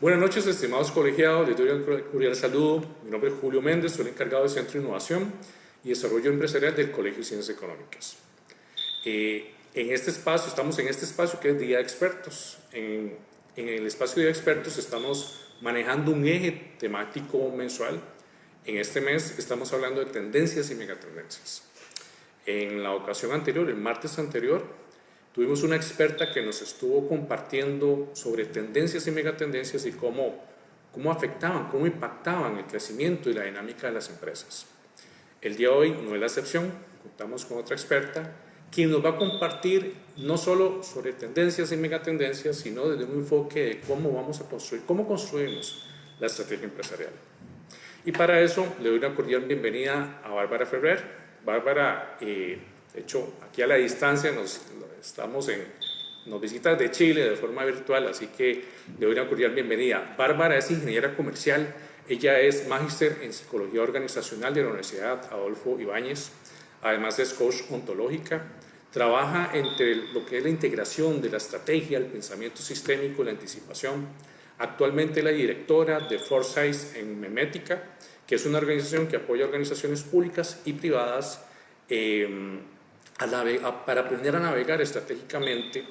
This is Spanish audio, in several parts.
Buenas noches, estimados colegiados. Les doy un cordial saludo. Mi nombre es Julio Méndez, soy el encargado del Centro de Innovación y Desarrollo Empresarial del Colegio de Ciencias Económicas. Estamos en este espacio que es Día de Expertos. En el espacio Día de Expertos estamos manejando un eje temático mensual. En este mes estamos hablando de tendencias y megatendencias. En la ocasión anterior, el martes anterior, tuvimos una experta que nos estuvo compartiendo sobre tendencias y megatendencias y cómo afectaban, cómo impactaban el crecimiento y la dinámica de las empresas. El día de hoy no es la excepción, contamos con otra experta quien nos va a compartir no solo sobre tendencias y megatendencias, sino desde un enfoque de cómo vamos a construir, cómo construimos la estrategia empresarial. Y para eso le doy una cordial bienvenida a Bárbara Ferrer. Bárbara, de hecho, aquí a la distancia nos visita de Chile de forma virtual, así que le doy una cordial bienvenida. Bárbara es ingeniera comercial, ella es magíster en psicología organizacional de la Universidad Adolfo Ibáñez, además es coach ontológica, trabaja entre lo que es la integración de la estrategia, el pensamiento sistémico y la anticipación. Actualmente es la directora de Foresight en Memética, que es una organización que apoya organizaciones públicas y privadas para aprender a navegar estratégicamente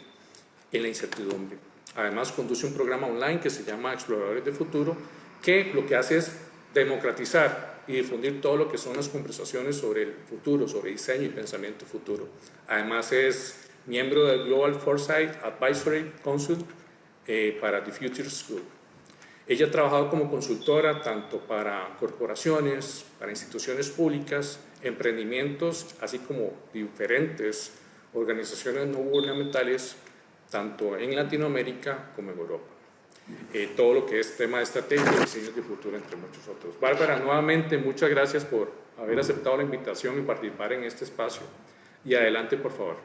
en la incertidumbre. Además, conduce un programa online que se llama Exploradores del Futuro, que lo que hace es democratizar y difundir todo lo que son las conversaciones sobre el futuro, sobre diseño y pensamiento futuro. Además, es miembro del Global Foresight Advisory Council para The Future School. Ella ha trabajado como consultora tanto para corporaciones, para instituciones públicas, emprendimientos, así como diferentes organizaciones no gubernamentales, tanto en Latinoamérica como en Europa. Todo lo que es tema de estrategia y diseño de futuro, entre muchos otros. Bárbara, nuevamente, muchas gracias por haber aceptado la invitación y participar en este espacio. Y adelante, por favor.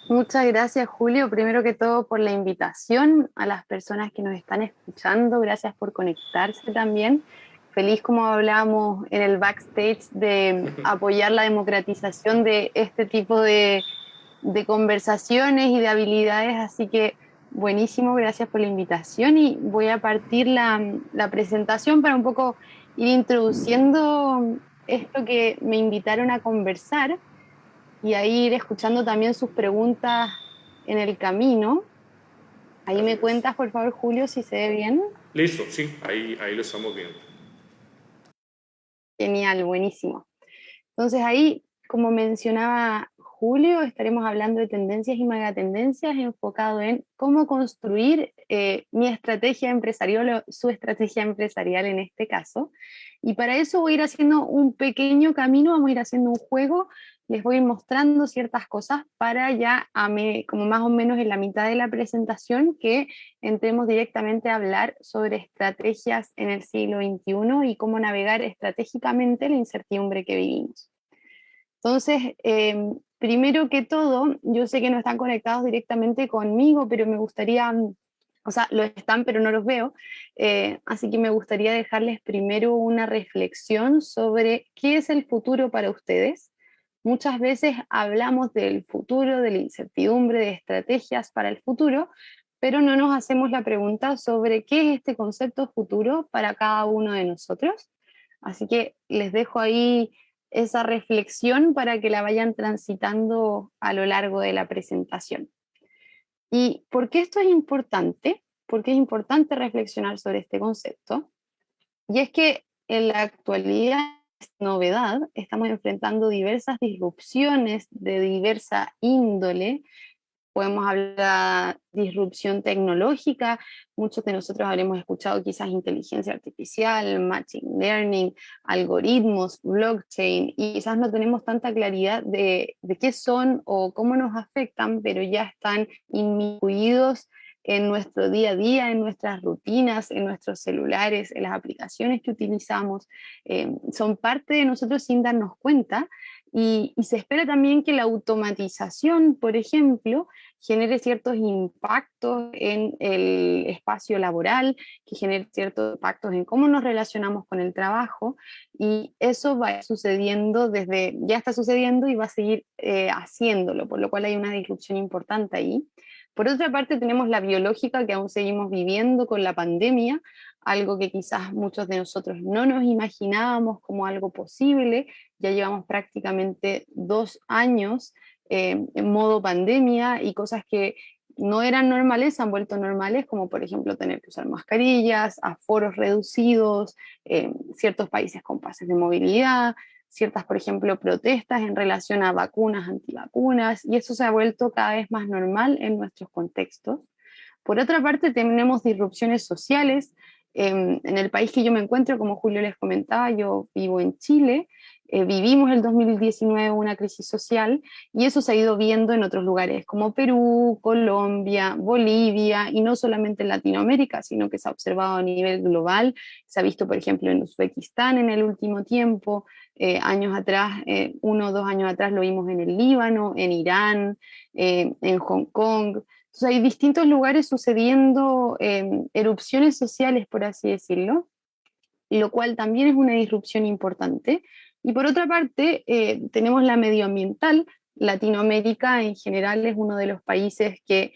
Muchas gracias, Julio, primero que todo por la invitación, a las personas que nos están escuchando, gracias por conectarse también. Feliz, como hablábamos en el backstage, de apoyar la democratización de este tipo de conversaciones y de habilidades, así que buenísimo, gracias por la invitación y voy a partir la presentación para un poco ir introduciendo esto que me invitaron a conversar y a ir escuchando también sus preguntas en el camino. Ahí me cuentas, por favor, Julio, si se ve bien. Listo, sí, ahí lo estamos viendo. Genial, buenísimo. Entonces ahí, como mencionaba Julio, estaremos hablando de tendencias y megatendencias enfocado en cómo construir mi estrategia empresarial o su estrategia empresarial en este caso. Y para eso voy a ir haciendo un pequeño camino, vamos a ir haciendo un juego, les voy a ir mostrando ciertas cosas para ya, como más o menos en la mitad de la presentación, que entremos directamente a hablar sobre estrategias en el siglo XXI y cómo navegar estratégicamente la incertidumbre que vivimos. Entonces, primero que todo, yo sé que no están conectados directamente conmigo, pero me gustaría, o sea, lo están, pero no los veo, así que me gustaría dejarles primero una reflexión sobre qué es el futuro para ustedes. Muchas veces hablamos del futuro, de la incertidumbre, de estrategias para el futuro, pero no nos hacemos la pregunta sobre qué es este concepto futuro para cada uno de nosotros. Así que les dejo ahí esa reflexión para que la vayan transitando a lo largo de la presentación. ¿Y por qué esto es importante? Porque es importante reflexionar sobre este concepto. Y es que en la actualidad, novedad, estamos enfrentando diversas disrupciones de diversa índole. Podemos hablar de disrupción tecnológica, muchos de nosotros habremos escuchado quizás inteligencia artificial, machine learning, algoritmos, blockchain, y quizás no tenemos tanta claridad de qué son o cómo nos afectan, pero ya están inmiscuidos en nuestro día a día, en nuestras rutinas, en nuestros celulares, en las aplicaciones que utilizamos, son parte de nosotros sin darnos cuenta. Y se espera también que la automatización, por ejemplo, genere ciertos impactos en el espacio laboral, que genere ciertos impactos en cómo nos relacionamos con el trabajo, y eso va sucediendo ya está sucediendo y va a seguir haciéndolo, por lo cual hay una disrupción importante ahí. Por otra parte, tenemos la biológica que aún seguimos viviendo con la pandemia, algo que quizás muchos de nosotros no nos imaginábamos como algo posible. Ya llevamos prácticamente 2 años en modo pandemia y cosas que no eran normales se han vuelto normales, como por ejemplo tener que usar mascarillas, aforos reducidos, ciertos países con pases de movilidad, ciertas, por ejemplo, protestas en relación a vacunas, antivacunas, y eso se ha vuelto cada vez más normal en nuestros contextos. Por otra parte, tenemos disrupciones sociales. En el país que yo me encuentro, como Julio les comentaba, yo vivo en Chile, vivimos el 2019 una crisis social y eso se ha ido viendo en otros lugares como Perú, Colombia, Bolivia y no solamente en Latinoamérica, sino que se ha observado a nivel global. Se ha visto, por ejemplo, en Uzbekistán en el último tiempo, años atrás, 1 o 2 años atrás lo vimos en el Líbano, en Irán, en Hong Kong. Entonces hay distintos lugares sucediendo erupciones sociales, por así decirlo, lo cual también es una disrupción importante. Y por otra parte, tenemos la medioambiental. Latinoamérica en general es uno de los países que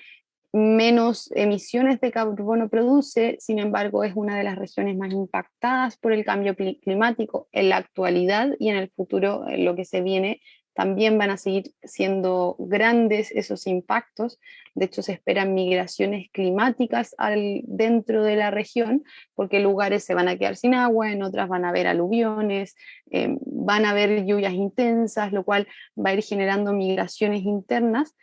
menos emisiones de carbono produce, sin embargo es una de las regiones más impactadas por el cambio climático en la actualidad y en el futuro, en lo que se viene, también van a seguir siendo grandes esos impactos. De hecho, se esperan migraciones climáticas dentro de la región, porque lugares se van a quedar sin agua, en otras van a haber aluviones, van a haber lluvias intensas, lo cual va a ir generando migraciones internas.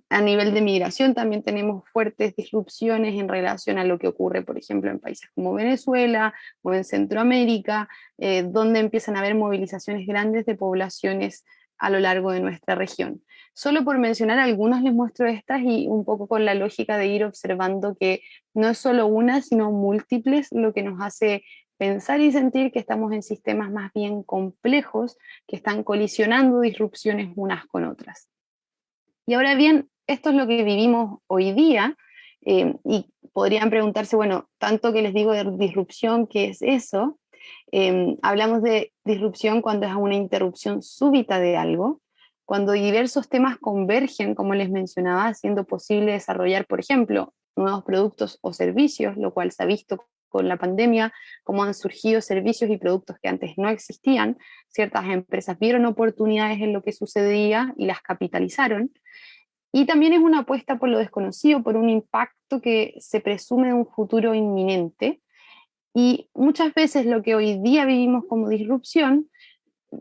A nivel de migración también tenemos fuertes disrupciones en relación a lo que ocurre, por ejemplo, en países como Venezuela o en Centroamérica, donde empiezan a haber movilizaciones grandes de poblaciones a lo largo de nuestra región. Solo por mencionar algunas les muestro estas y un poco con la lógica de ir observando que no es solo una, sino múltiples lo que nos hace pensar y sentir que estamos en sistemas más bien complejos que están colisionando disrupciones unas con otras. Y ahora bien, esto es lo que vivimos hoy día, y podrían preguntarse, bueno, tanto que les digo de disrupción, ¿qué es eso? Hablamos de disrupción cuando es una interrupción súbita de algo, cuando diversos temas convergen, como les mencionaba, haciendo posible desarrollar, por ejemplo, nuevos productos o servicios, lo cual se ha visto con la pandemia, cómo han surgido servicios y productos que antes no existían. Ciertas empresas vieron oportunidades en lo que sucedía y las capitalizaron. Y también es una apuesta por lo desconocido, por un impacto que se presume de un futuro inminente. Y muchas veces lo que hoy día vivimos como disrupción,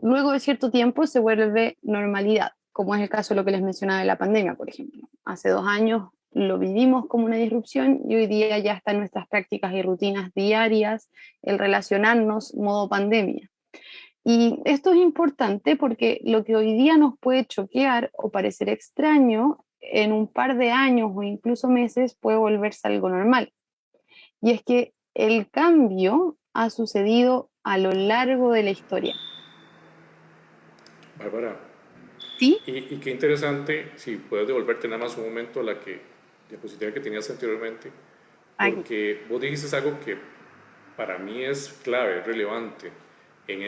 luego de cierto tiempo se vuelve normalidad, como es el caso de lo que les mencionaba de la pandemia, por ejemplo. Hace 2 años lo vivimos como una disrupción y hoy día ya está en nuestras prácticas y rutinas diarias el relacionarnos modo pandemia. Y esto es importante porque lo que hoy día nos puede choquear o parecer extraño, en un par de años o incluso meses puede volverse algo normal. Y es que el cambio ha sucedido a lo largo de la historia. Bárbara, ¿Sí? y qué interesante, si puedes devolverte nada más un momento a la diapositiva que tenías anteriormente, Aquí. porque vos dijiste algo que para mí es clave, es relevante en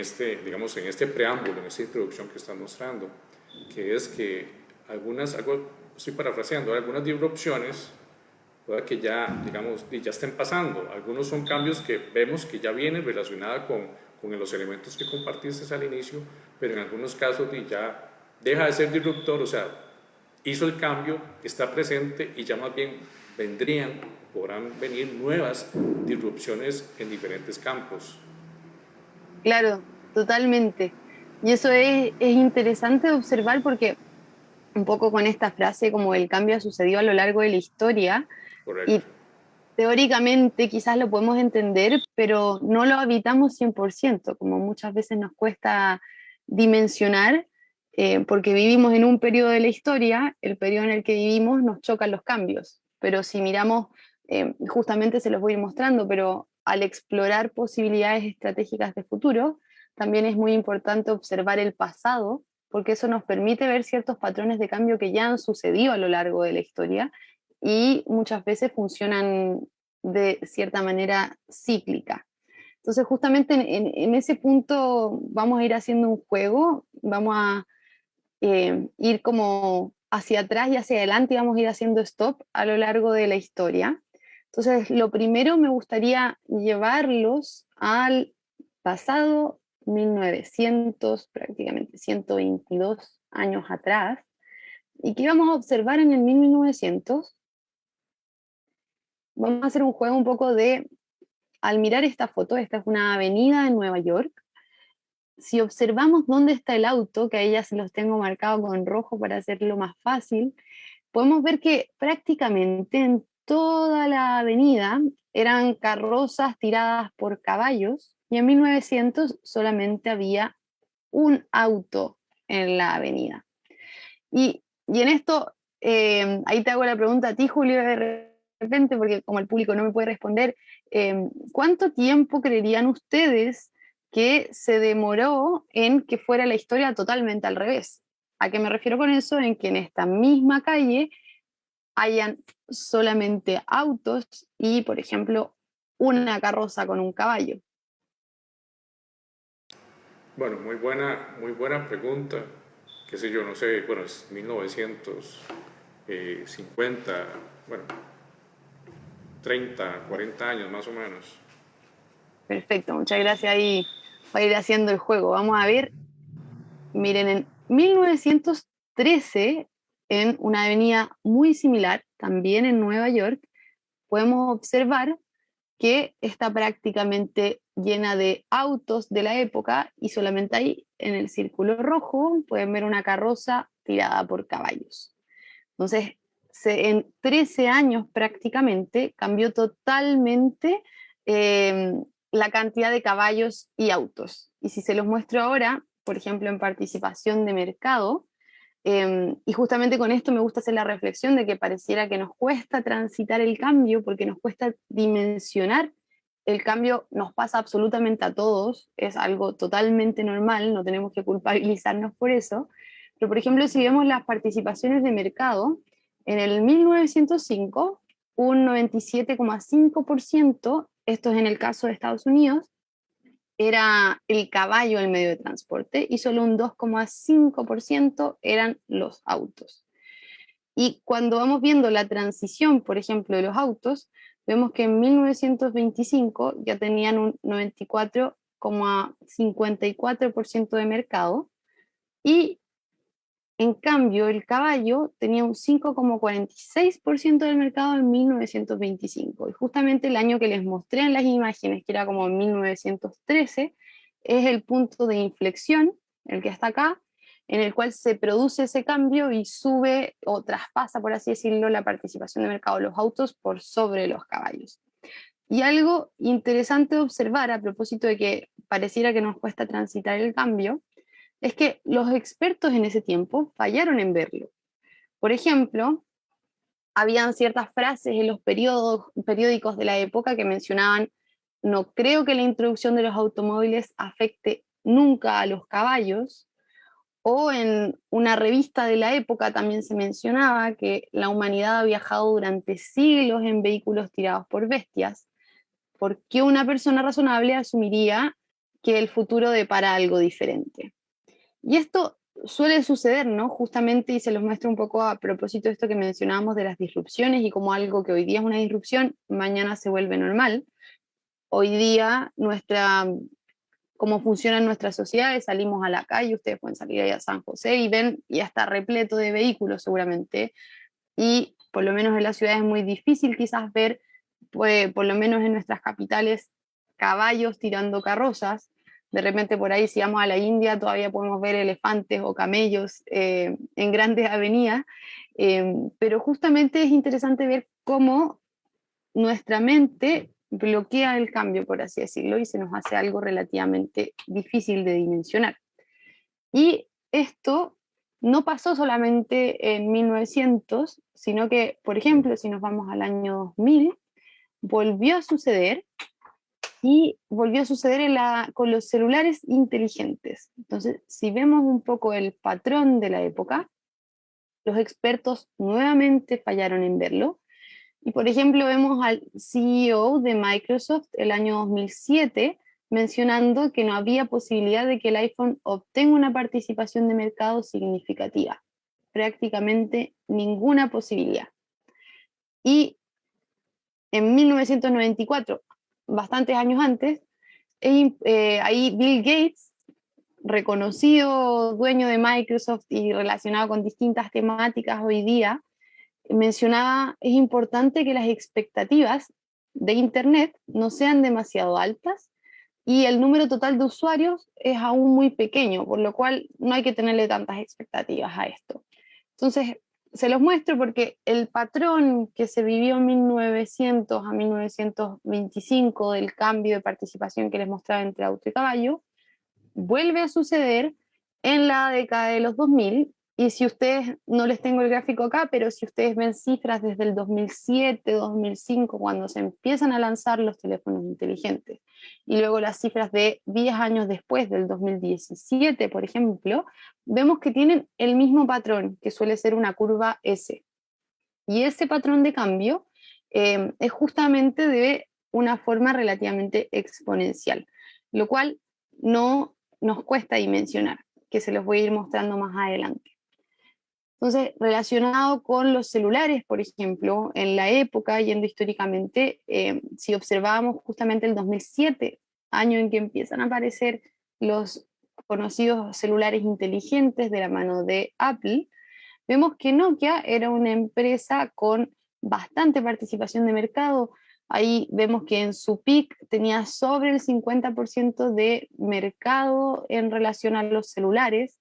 digamos, en este preámbulo, en esta introducción que estás mostrando, que es que estoy parafraseando, algunas disrupciones pueda que ya, digamos, ya estén pasando. Algunos son cambios que vemos que ya vienen relacionados con los elementos que compartiste al inicio, pero en algunos casos ya deja de ser disruptor, o sea, hizo el cambio, está presente y ya más bien podrán venir nuevas disrupciones en diferentes campos. Claro, totalmente. Y eso es interesante de observar porque un poco con esta frase como el cambio ha sucedido a lo largo de la historia Correcto. y teóricamente quizás lo podemos entender, pero no lo habitamos 100%, como muchas veces nos cuesta dimensionar, porque vivimos en un periodo de la historia, el periodo en el que vivimos nos chocan los cambios, pero si miramos, justamente se los voy a ir mostrando, pero al explorar posibilidades estratégicas de futuro, también es muy importante observar el pasado, porque eso nos permite ver ciertos patrones de cambio que ya han sucedido a lo largo de la historia y muchas veces funcionan de cierta manera cíclica. Entonces, justamente en ese punto vamos a ir haciendo un juego, vamos a ir como hacia atrás y hacia adelante y vamos a ir haciendo stop a lo largo de la historia. Entonces, lo primero me gustaría llevarlos al pasado 1900, prácticamente 122 años atrás. ¿Y qué vamos a observar en el 1900? Vamos a hacer un juego un poco de, al mirar esta foto, esta es una avenida en Nueva York. Si observamos dónde está el auto, que ahí ya se los tengo marcado con rojo para hacerlo más fácil, podemos ver que prácticamente en toda la avenida eran carrozas tiradas por caballos y en 1900 solamente había un auto en la avenida. Y en esto, ahí te hago la pregunta a ti, Julio, de repente, porque como el público no me puede responder, ¿cuánto tiempo creerían ustedes que se demoró en que fuera la historia totalmente al revés? ¿A qué me refiero con eso? En que en esta misma calle hayan solamente autos y, por ejemplo, una carroza con un caballo. Bueno, muy buena pregunta. Qué sé yo, no sé, bueno, es 1950, bueno, 30, 40 años más o menos. Perfecto, muchas gracias. Ahí va a ir haciendo el juego. Vamos a ver. Miren, en 1913, en una avenida muy similar, también en Nueva York, podemos observar que está prácticamente llena de autos de la época y solamente ahí, en el círculo rojo, pueden ver una carroza tirada por caballos. Entonces, en 13 años prácticamente cambió totalmente eh, la cantidad de caballos y autos. Y si se los muestro ahora, por ejemplo, en participación de mercado, y justamente con esto me gusta hacer la reflexión de que pareciera que nos cuesta transitar el cambio, porque nos cuesta dimensionar el cambio, nos pasa absolutamente a todos, es algo totalmente normal, no tenemos que culpabilizarnos por eso. Pero, por ejemplo, si vemos las participaciones de mercado, en el 1905, un 97,5%, esto es en el caso de Estados Unidos, era el caballo el medio de transporte y solo un 2,5% eran los autos. Y cuando vamos viendo la transición, por ejemplo, de los autos, vemos que en 1925 ya tenían un 94,54% de mercado y en cambio el caballo tenía un 5,46% del mercado en 1925. Y justamente el año que les mostré en las imágenes, que era como en 1913, es el punto de inflexión, el que está acá, en el cual se produce ese cambio y sube o traspasa, por así decirlo, la participación de mercado de los autos por sobre los caballos. Y algo interesante de observar a propósito de que pareciera que nos cuesta transitar el cambio, es que los expertos en ese tiempo fallaron en verlo. Por ejemplo, habían ciertas frases en los periódicos de la época que mencionaban: no creo que la introducción de los automóviles afecte nunca a los caballos, o en una revista de la época también se mencionaba que la humanidad ha viajado durante siglos en vehículos tirados por bestias. ¿Por qué una persona razonable asumiría que el futuro depara algo diferente? Y esto suele suceder, ¿no? Justamente, y se los muestro un poco a propósito de esto que mencionábamos de las disrupciones y como algo que hoy día es una disrupción, mañana se vuelve normal. Hoy día cómo funcionan nuestras sociedades, salimos a la calle, ustedes pueden salir ahí a San José y ven, ya está repleto de vehículos seguramente, y por lo menos en la ciudad es muy difícil quizás ver, pues, por lo menos en nuestras capitales, caballos tirando carrozas. De repente por ahí, si vamos a la India, todavía podemos ver elefantes o camellos en grandes avenidas, pero justamente es interesante ver cómo nuestra mente bloquea el cambio, por así decirlo, y se nos hace algo relativamente difícil de dimensionar. Y esto no pasó solamente en 1900, sino que, por ejemplo, si nos vamos al año 2000, volvió a suceder, y volvió a suceder con los celulares inteligentes. Entonces, si vemos un poco el patrón de la época, los expertos nuevamente fallaron en verlo. Y por ejemplo, vemos al CEO de Microsoft el año 2007 mencionando que no había posibilidad de que el iPhone obtenga una participación de mercado significativa. prácticamente ninguna posibilidad. Y en 1994, bastantes años antes, ahí Bill Gates, reconocido dueño de Microsoft y relacionado con distintas temáticas hoy día, mencionaba, es importante que las expectativas de Internet no sean demasiado altas y el número total de usuarios es aún muy pequeño, por lo cual no hay que tenerle tantas expectativas a esto. Entonces, se los muestro porque el patrón que se vivió en 1900 a 1925 del cambio de participación que les mostraba entre auto y caballo, vuelve a suceder en la década de los 2000, y si ustedes, no les tengo el gráfico acá, pero si ustedes ven cifras desde el 2007, 2005, cuando se empiezan a lanzar los teléfonos inteligentes, y luego las cifras de 10 años después, del 2017, por ejemplo, vemos que tienen el mismo patrón, que suele ser una curva S. Y ese patrón de cambio es justamente de una forma relativamente exponencial, lo cual no nos cuesta dimensionar, que se los voy a ir mostrando más adelante. Entonces, relacionado con los celulares, por ejemplo, en la época, yendo históricamente, si observábamos justamente el 2007, año en que empiezan a aparecer los conocidos celulares inteligentes de la mano de Apple, vemos que Nokia era una empresa con bastante participación de mercado. Ahí vemos que en su peak tenía sobre el 50% de mercado en relación a los celulares.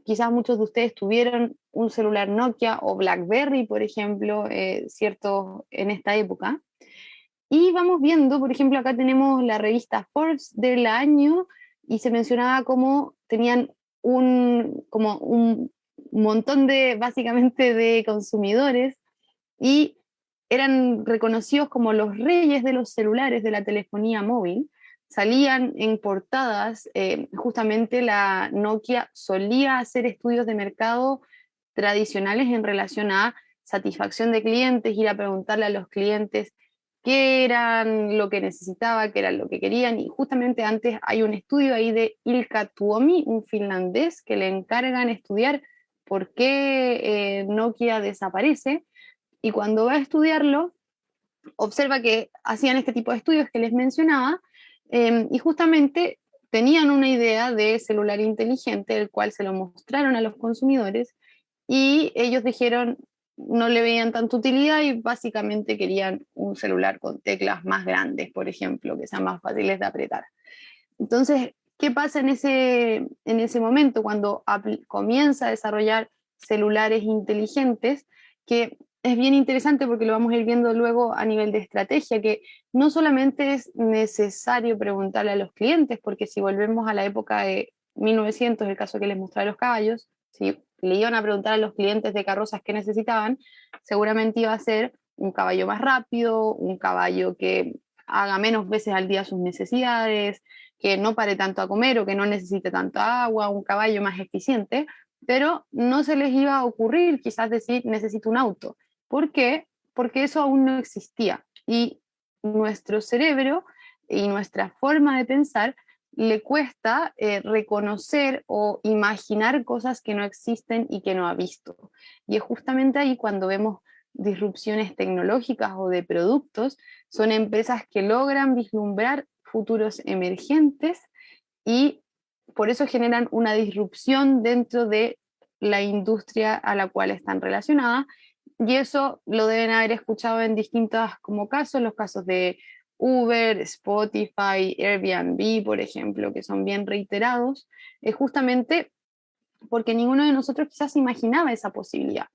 Quizás muchos de ustedes tuvieron un celular Nokia o BlackBerry, por ejemplo, cierto, en esta época. Y vamos viendo, por ejemplo, acá tenemos la revista Forbes del año y se mencionaba cómo tenían como un montón de, básicamente, de consumidores y eran reconocidos como los reyes de los celulares de la telefonía móvil. Salían en portadas, justamente la Nokia solía hacer estudios de mercado tradicionales en relación a satisfacción de clientes, ir a preguntarle a los clientes qué eran lo que necesitaba, qué era lo que querían, y justamente antes hay un estudio ahí de Ilkka Tuomi, un finlandés, que le encargan estudiar por qué Nokia desaparece, y cuando va a estudiarlo, observa que hacían este tipo de estudios que les mencionaba, y justamente tenían una idea de celular inteligente, el cual se lo mostraron a los consumidores, y ellos dijeron, no le veían tanta utilidad y básicamente querían un celular con teclas más grandes, por ejemplo, que sean más fáciles de apretar. Entonces, ¿qué pasa en ese momento cuando Apple comienza a desarrollar celulares inteligentes? Que es bien interesante porque lo vamos a ir viendo luego a nivel de estrategia, que no solamente es necesario preguntarle a los clientes, porque si volvemos a la época de 1900, el caso que les mostré a los caballos, si le iban a preguntar a los clientes de carrozas qué necesitaban, seguramente iba a ser un caballo más rápido, un caballo que haga menos veces al día sus necesidades, que no pare tanto a comer o que no necesite tanta agua, un caballo más eficiente, pero no se les iba a ocurrir quizás decir necesito un auto. ¿Por qué? Porque eso aún no existía y nuestro cerebro y nuestra forma de pensar le cuesta reconocer o imaginar cosas que no existen y que no ha visto. Y es justamente ahí cuando vemos disrupciones tecnológicas o de productos, son empresas que logran vislumbrar futuros emergentes y por eso generan una disrupción dentro de la industria a la cual están relacionadas, y eso lo deben haber escuchado en distintos como casos, los casos de Uber, Spotify, Airbnb, por ejemplo, que son bien reiterados, es justamente porque ninguno de nosotros quizás imaginaba esa posibilidad.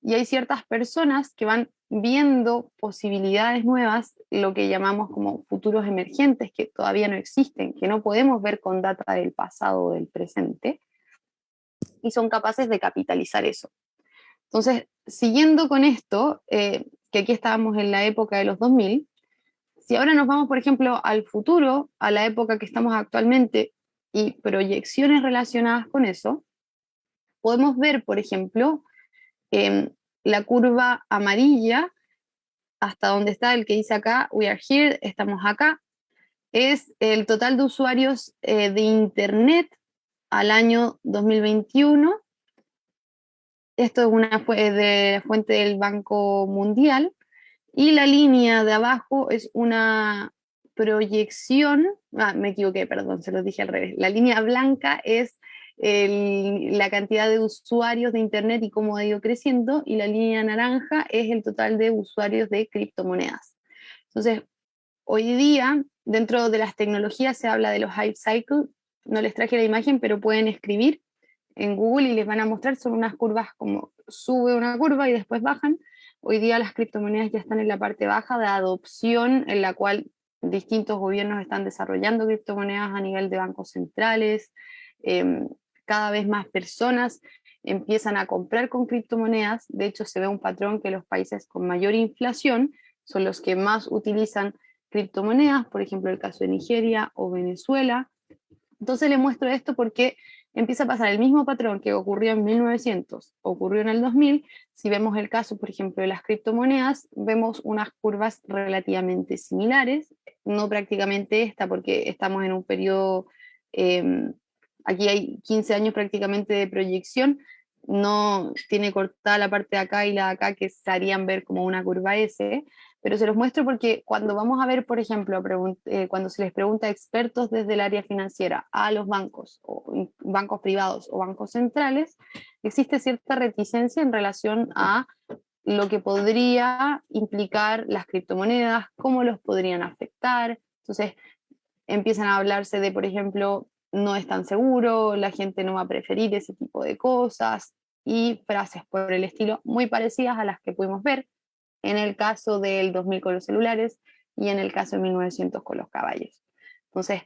Y hay ciertas personas que van viendo posibilidades nuevas, lo que llamamos como futuros emergentes, que todavía no existen, que no podemos ver con data del pasado o del presente, y son capaces de capitalizar eso. Entonces, siguiendo con esto, que aquí estábamos en la época de los 2000, si ahora nos vamos, por ejemplo, al futuro, a la época que estamos actualmente, y proyecciones relacionadas con eso, podemos ver, por ejemplo, la curva amarilla, hasta donde está el que dice acá, we are here, estamos acá, es el total de usuarios de Internet al año 2021, Esto es una de fuente del Banco Mundial. Y la línea de abajo es una proyección, me equivoqué, perdón, se lo dije al revés. La línea blanca es la cantidad de usuarios de Internet y cómo ha ido creciendo, y la línea naranja es el total de usuarios de criptomonedas. Entonces, hoy día, dentro de las tecnologías se habla de los hype cycles. No les traje la imagen, pero pueden escribir en Google y les van a mostrar, son unas curvas como sube una curva y después bajan. Hoy día las criptomonedas ya están en la parte baja de adopción, en la cual distintos gobiernos están desarrollando criptomonedas a nivel de bancos centrales. Eh, Cada vez más personas empiezan a comprar con criptomonedas. De hecho, se ve un patrón que los países con mayor inflación son los que más utilizan criptomonedas, por ejemplo, el caso de Nigeria o Venezuela. Entonces le muestro esto porque empieza a pasar el mismo patrón que ocurrió en 1900, ocurrió en el 2000. Si vemos el caso, por ejemplo, de las criptomonedas, vemos unas curvas relativamente similares, no prácticamente esta, porque estamos en un periodo, eh, aquí hay 15 años prácticamente de proyección, no tiene cortada la parte de acá y la de acá que se harían ver como una curva S, pero se los muestro porque cuando vamos a ver, por ejemplo, cuando se les pregunta a expertos desde el área financiera a los bancos, o bancos privados o bancos centrales, existe cierta reticencia en relación a lo que podría implicar las criptomonedas, cómo los podrían afectar. Entonces empiezan a hablarse de, por ejemplo, no es tan seguro, la gente no va a preferir ese tipo de cosas, y frases por el estilo muy parecidas a las que pudimos ver en el caso del 2000 con los celulares y en el caso de 1900 con los caballos. Entonces,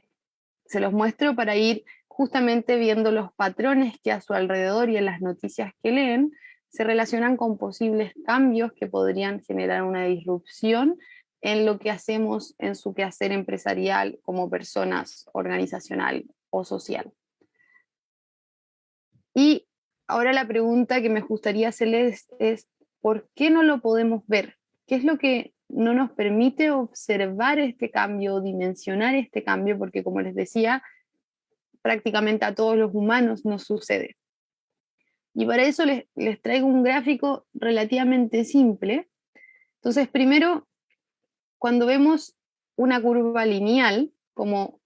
se los muestro para ir justamente viendo los patrones que a su alrededor y en las noticias que leen se relacionan con posibles cambios que podrían generar una disrupción en lo que hacemos en su quehacer empresarial como personas, organizacional o social. Y ahora la pregunta que me gustaría hacerles es, ¿por qué no lo podemos ver? ¿Qué es lo que no nos permite observar este cambio, dimensionar este cambio? Porque como les decía, prácticamente a todos los humanos nos sucede. Y para eso les traigo un gráfico relativamente simple. Entonces, primero, cuando vemos una curva lineal, como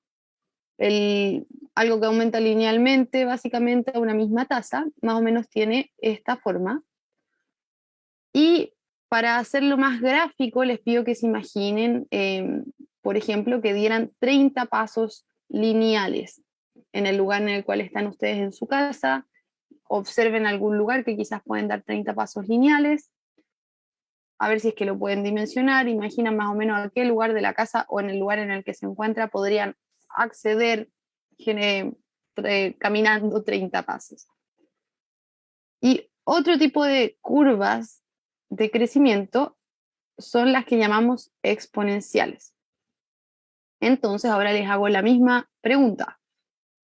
algo que aumenta linealmente, básicamente a una misma tasa, más o menos tiene esta forma. Y para hacerlo más gráfico, les pido que se imaginen, por ejemplo, que dieran 30 pasos lineales en el lugar en el cual están ustedes en su casa. Observen algún lugar que quizás pueden dar 30 pasos lineales, a ver si es que lo pueden dimensionar. Imaginan más o menos a qué lugar de la casa o en el lugar en el que se encuentra podrían acceder caminando 30 pasos. Y otro tipo de curvas de crecimiento son las que llamamos exponenciales. Entonces, ahora les hago la misma pregunta.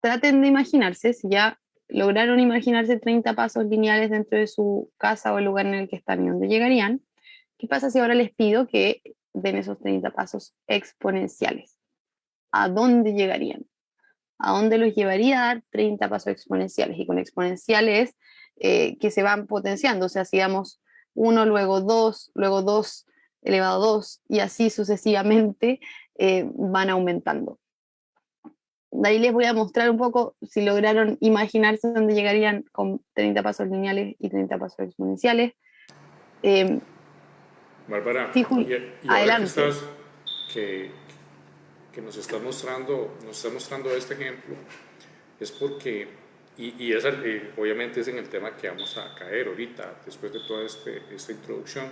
Traten de imaginarse, si ya lograron imaginarse 30 pasos lineales dentro de su casa o el lugar en el que están y dónde llegarían, ¿qué pasa si ahora les pido que den esos 30 pasos exponenciales? ¿A dónde llegarían? ¿A dónde los llevaría a dar 30 pasos exponenciales? Y con exponenciales que se van potenciando, o sea, si damos 1, luego 2 elevado a 2 y así sucesivamente van aumentando. De ahí les voy a mostrar un poco si lograron imaginarse dónde llegarían con 30 pasos lineales y 30 pasos exponenciales. Bárbara, Sí, y ahora que adelante. estás, que, que nos está mostrando este ejemplo, es porque, y es, obviamente es en el tema que vamos a caer ahorita, después de toda esta introducción,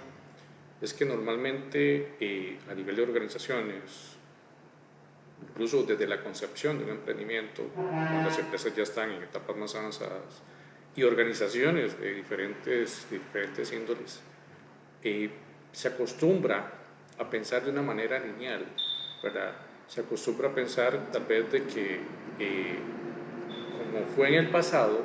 es que normalmente a nivel de organizaciones, incluso desde la concepción de un emprendimiento, cuando las empresas ya están en etapas más avanzadas, y organizaciones de diferentes índoles, se acostumbra a pensar de una manera lineal, ¿verdad? Se acostumbra a pensar tal vez de que como fue en el pasado,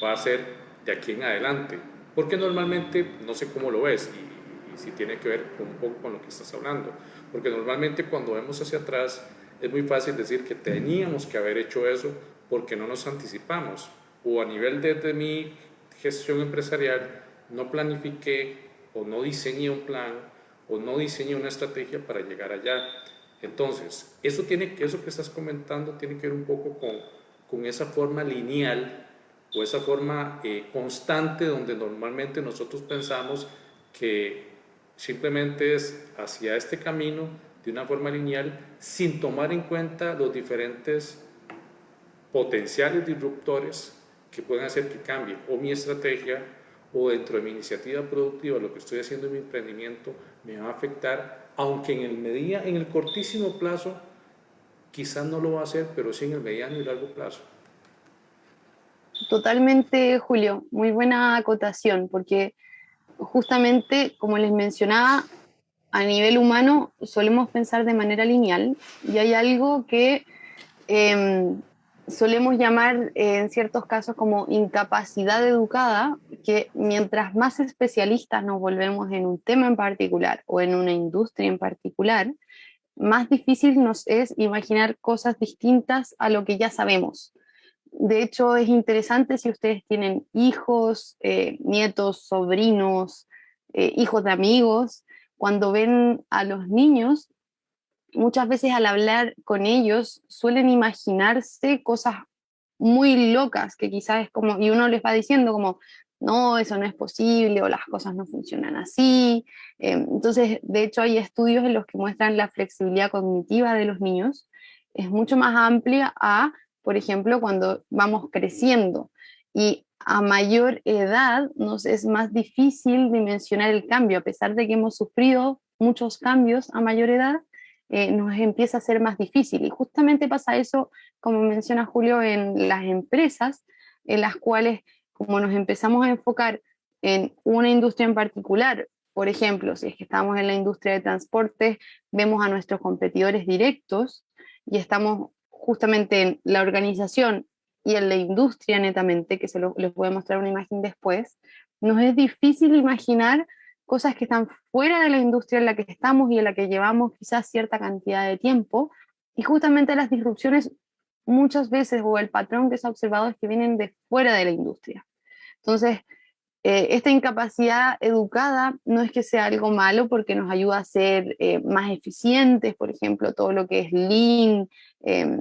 va a ser de aquí en adelante, porque normalmente, no sé cómo lo ves, y si tiene que ver un poco con lo que estás hablando, porque normalmente cuando vemos hacia atrás es muy fácil decir que teníamos que haber hecho eso porque no nos anticipamos, o a nivel de mi gestión empresarial no planifiqué o no diseñé un plan o no diseñé una estrategia para llegar allá. Entonces, eso que estás comentando tiene que ver un poco con esa forma lineal o esa forma constante donde normalmente nosotros pensamos que simplemente es hacia este camino de una forma lineal sin tomar en cuenta los diferentes potenciales disruptores que pueden hacer que cambie o mi estrategia o dentro de mi iniciativa productiva, lo que estoy haciendo en mi emprendimiento me va a afectar, aunque en el cortísimo plazo quizás no lo va a hacer, pero sí en el mediano y largo plazo. Totalmente, Julio, muy buena acotación, porque justamente, como les mencionaba, a nivel humano solemos pensar de manera lineal y hay algo que eh, solemos llamar en ciertos casos como incapacidad educada, que mientras más especialistas nos volvemos en un tema en particular o en una industria en particular, más difícil nos es imaginar cosas distintas a lo que ya sabemos. De hecho, es interesante si ustedes tienen hijos, nietos, sobrinos, hijos de amigos, cuando ven a los niños, muchas veces al hablar con ellos suelen imaginarse cosas muy locas que quizás es como, y uno les va diciendo como, no, eso no es posible o las cosas no funcionan así. Entonces, de hecho, hay estudios en los que muestran la flexibilidad cognitiva de los niños. Es mucho más amplia a, por ejemplo, cuando vamos creciendo y a mayor edad nos es más difícil dimensionar el cambio, a pesar de que hemos sufrido muchos cambios a mayor edad, nos empieza a ser más difícil. Y justamente pasa eso, como menciona Julio, en las empresas, en las cuales, como nos empezamos a enfocar en una industria en particular, por ejemplo, si es que estamos en la industria de transportes, vemos a nuestros competidores directos y estamos justamente en la organización y en la industria netamente, que les voy a mostrar una imagen después, nos es difícil imaginar cosas que están fuera de la industria en la que estamos y en la que llevamos quizás cierta cantidad de tiempo. Y justamente las disrupciones muchas veces, o el patrón que se ha observado, es que vienen de fuera de la industria. Entonces, esta incapacidad educada no es que sea algo malo porque nos ayuda a ser más eficientes, por ejemplo, todo lo que es Lean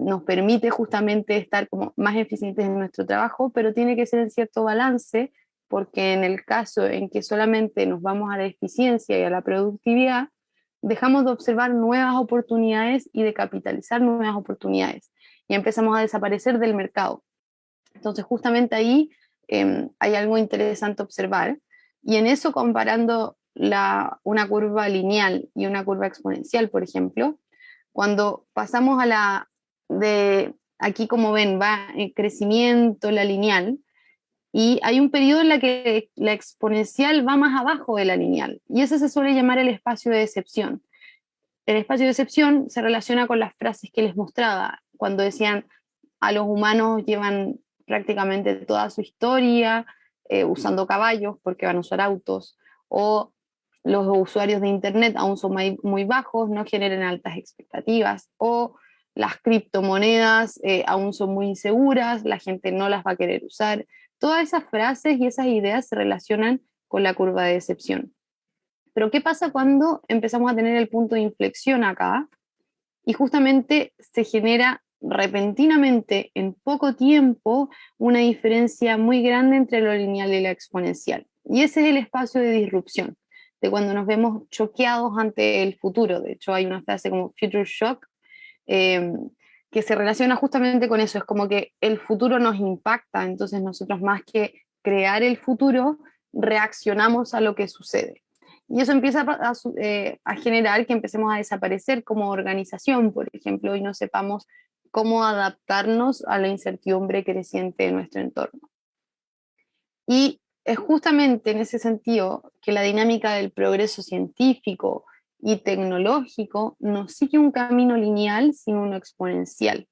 nos permite justamente estar como más eficientes en nuestro trabajo, pero tiene que ser en cierto balance, porque en el caso en que solamente nos vamos a la eficiencia y a la productividad, dejamos de observar nuevas oportunidades y de capitalizar nuevas oportunidades y empezamos a desaparecer del mercado. Entonces, justamente ahí hay algo interesante observar. Y en eso, comparando una curva lineal y una curva exponencial, por ejemplo, cuando pasamos aquí como ven, va en crecimiento la lineal, y hay un periodo en la que la exponencial va más abajo de la lineal, y ese se suele llamar el espacio de decepción. El espacio de decepción se relaciona con las frases que les mostraba, cuando decían a los humanos llevan prácticamente toda su historia usando caballos porque van a usar autos, o los usuarios de Internet aún son muy bajos, no generan altas expectativas, o las criptomonedas aún son muy inseguras, la gente no las va a querer usar. Todas esas frases y esas ideas se relacionan con la curva de decepción. Pero ¿qué pasa cuando empezamos a tener el punto de inflexión acá? Y justamente se genera repentinamente en poco tiempo una diferencia muy grande entre lo lineal y lo exponencial. Y ese es el espacio de disrupción, de cuando nos vemos choqueados ante el futuro. De hecho, hay una frase como future shock, eh, que se relaciona justamente con eso. Es como que el futuro nos impacta, entonces nosotros más que crear el futuro, reaccionamos a lo que sucede. Y eso empieza a generar que empecemos a desaparecer como organización, por ejemplo, y no sepamos cómo adaptarnos a la incertidumbre creciente de nuestro entorno. Y es justamente en ese sentido que la dinámica del progreso científico y tecnológico no sigue un camino lineal, sino uno exponencial.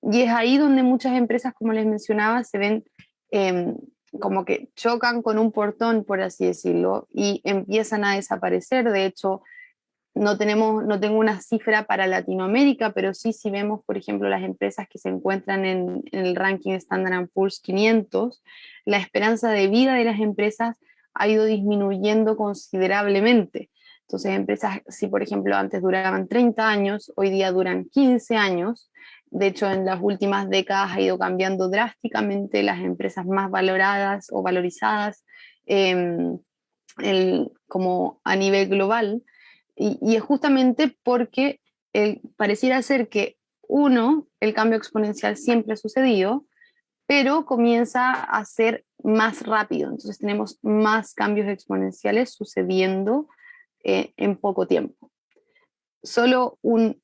Y es ahí donde muchas empresas, como les mencionaba, se ven eh, como que chocan con un portón, por así decirlo, y empiezan a desaparecer. De hecho, no tengo una cifra para Latinoamérica, pero sí, si vemos, por ejemplo, las empresas que se encuentran en el ranking Standard & Poor's 500, la esperanza de vida de las empresas ha ido disminuyendo considerablemente. Entonces, empresas, si por ejemplo antes duraban 30 años, hoy día duran 15 años. De hecho, en las últimas décadas ha ido cambiando drásticamente las empresas más valoradas o valorizadas como a nivel global. Y es justamente porque pareciera ser que el cambio exponencial siempre ha sucedido, pero comienza a ser más rápido. Entonces tenemos más cambios exponenciales sucediendo en poco tiempo. Solo un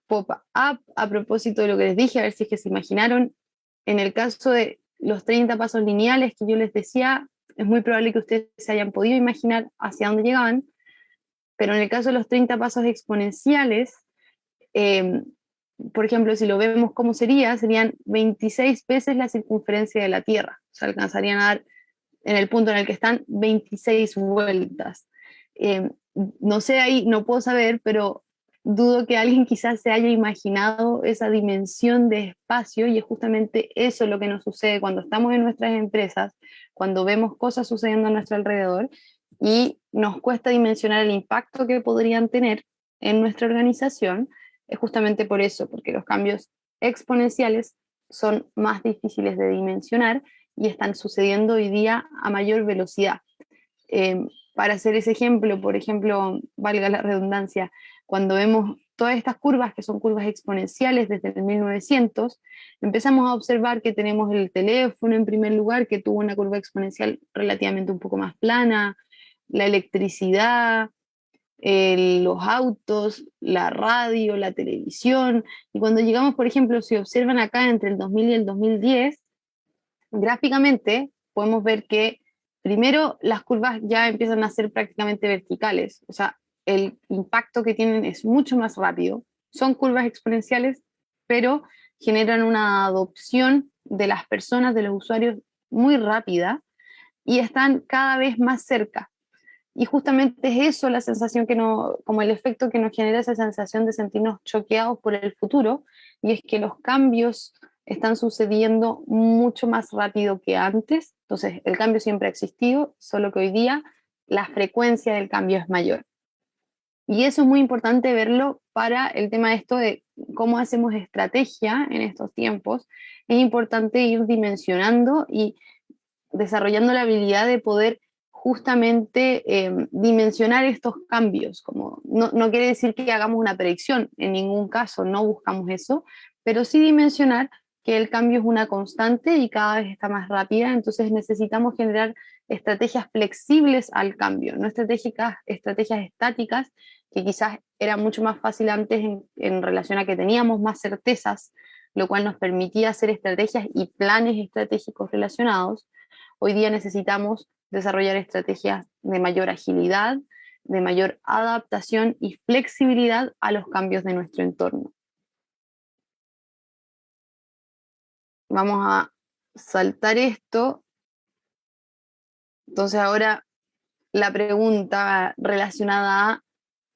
pop-up a propósito de lo que les dije, a ver si es que se imaginaron. En el caso de los 30 pasos lineales que yo les decía, es muy probable que ustedes se hayan podido imaginar hacia dónde llegaban, pero en el caso de los 30 pasos exponenciales, eh, por ejemplo, si lo vemos cómo serían 26 veces la circunferencia de la Tierra. O sea, alcanzarían a dar en el punto en el que están 26 vueltas. Eh, no sé, ahí no puedo saber, pero dudo que alguien quizás se haya imaginado esa dimensión de espacio, y es justamente eso lo que nos sucede cuando estamos en nuestras empresas, cuando vemos cosas sucediendo a nuestro alrededor y nos cuesta dimensionar el impacto que podrían tener en nuestra organización. Es justamente por eso, porque los cambios exponenciales son más difíciles de dimensionar y están sucediendo hoy día a mayor velocidad. Para hacer ese ejemplo, por ejemplo, valga la redundancia, cuando vemos todas estas curvas que son curvas exponenciales desde el 1900, empezamos a observar que tenemos el teléfono en primer lugar, que tuvo una curva exponencial relativamente un poco más plana, la electricidad, los autos, la radio, la televisión, y cuando llegamos, por ejemplo, si observan acá entre el 2000 y el 2010, gráficamente podemos ver que primero las curvas ya empiezan a ser prácticamente verticales, o sea, el impacto que tienen es mucho más rápido, son curvas exponenciales, pero generan una adopción de las personas, de los usuarios, muy rápida, y están cada vez más cerca. Y justamente es eso la sensación como el efecto que nos genera esa sensación de sentirnos choqueados por el futuro, y es que los cambios están sucediendo mucho más rápido que antes. Entonces, el cambio siempre ha existido, solo que hoy día la frecuencia del cambio es mayor. Y eso es muy importante verlo para el tema de esto de cómo hacemos estrategia en estos tiempos. Es importante ir dimensionando y desarrollando la habilidad de poder justamente dimensionar estos cambios. Como no quiere decir que hagamos una predicción, en ningún caso, no buscamos eso, pero sí dimensionar que el cambio es una constante y cada vez está más rápida. Entonces necesitamos generar estrategias flexibles al cambio, no estrategias estáticas, que quizás era mucho más fácil antes en relación a que teníamos más certezas, lo cual nos permitía hacer estrategias y planes estratégicos relacionados. Hoy día necesitamos desarrollar estrategias de mayor agilidad, de mayor adaptación y flexibilidad a los cambios de nuestro entorno. Vamos a saltar esto. Entonces ahora la pregunta relacionada a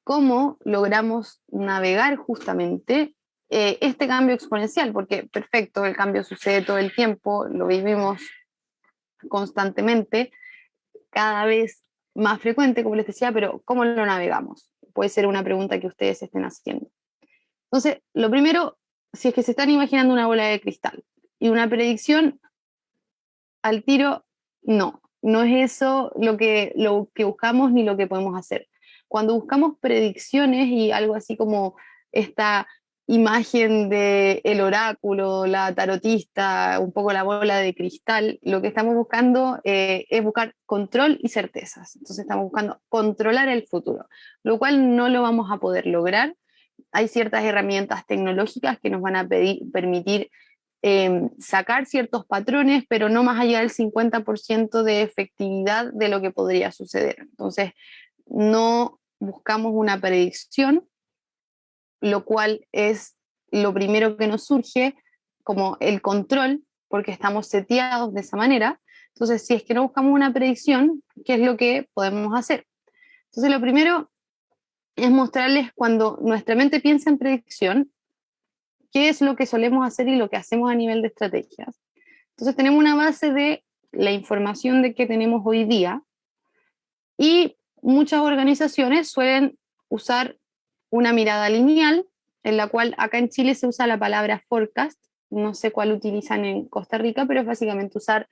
cómo logramos navegar justamente este cambio exponencial, porque perfecto, el cambio sucede todo el tiempo, lo vivimos constantemente, cada vez más frecuente, como les decía, pero ¿cómo lo navegamos? Puede ser una pregunta que ustedes estén haciendo. Entonces, lo primero, si es que se están imaginando una bola de cristal y una predicción, al tiro, no es eso lo que buscamos ni lo que podemos hacer. Cuando buscamos predicciones y algo así como esta imagen de el oráculo, la tarotista, un poco la bola de cristal, lo que estamos buscando es buscar control y certezas. Entonces estamos buscando controlar el futuro, lo cual no lo vamos a poder lograr. Hay ciertas herramientas tecnológicas que nos van a permitir sacar ciertos patrones, pero no más allá del 50% de efectividad de lo que podría suceder. Entonces, no buscamos una predicción, lo cual es lo primero que nos surge como el control, porque estamos seteados de esa manera. Entonces, si es que no buscamos una predicción, ¿qué es lo que podemos hacer? Entonces, lo primero es mostrarles cuando nuestra mente piensa en predicción, qué es lo que solemos hacer y lo que hacemos a nivel de estrategias. Entonces tenemos una base de la información de que tenemos hoy día y muchas organizaciones suelen usar una mirada lineal, en la cual acá en Chile se usa la palabra forecast, no sé cuál utilizan en Costa Rica, pero es básicamente usar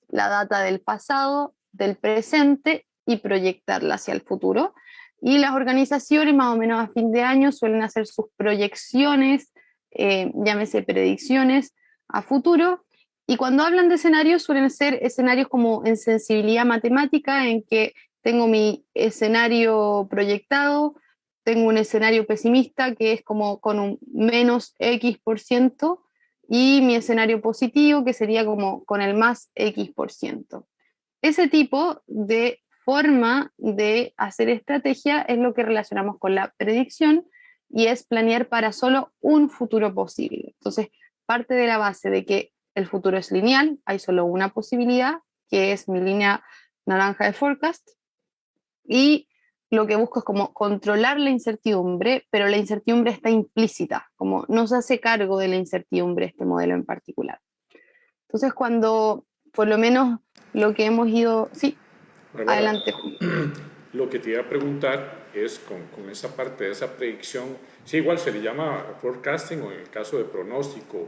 la data del pasado, del presente y proyectarla hacia el futuro. Y las organizaciones más o menos a fin de año suelen hacer sus proyecciones, llámese predicciones a futuro. Y cuando hablan de escenarios suelen ser escenarios como en sensibilidad matemática, en que tengo mi escenario proyectado, tengo un escenario pesimista que es como con un menos X% y mi escenario positivo que sería como con el más X%. Ese tipo de forma de hacer estrategia es lo que relacionamos con la predicción y es planear para solo un futuro posible. Entonces, parte de la base de que el futuro es lineal, hay solo una posibilidad, que es mi línea naranja de forecast, y lo que busco es como controlar la incertidumbre, pero la incertidumbre está implícita, como no se hace cargo de la incertidumbre este modelo en particular. Entonces, cuando por lo menos lo que hemos ido... Sí, Bárbara, adelante, Julio. lo que te iba a preguntar es con esa parte de esa predicción, sí, igual se le llama forecasting o en el caso de pronóstico,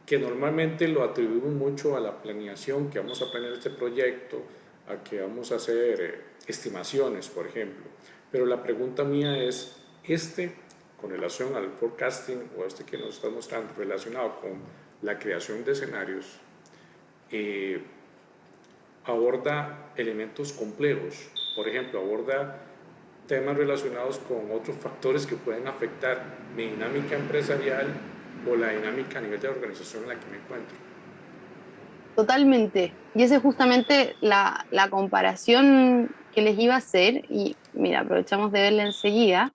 que normalmente lo atribuimos mucho a la planeación, que vamos a planear este proyecto, a que vamos a hacer estimaciones, por ejemplo. Pero la pregunta mía es, con relación al forecasting o este que nos estás mostrando, relacionado con la creación de escenarios, eh, aborda elementos complejos, por ejemplo, aborda temas relacionados con otros factores que pueden afectar mi dinámica empresarial o la dinámica a nivel de la organización en la que me encuentro. Totalmente. Y esa es justamente la comparación que les iba a hacer. Y mira, aprovechamos de verla enseguida.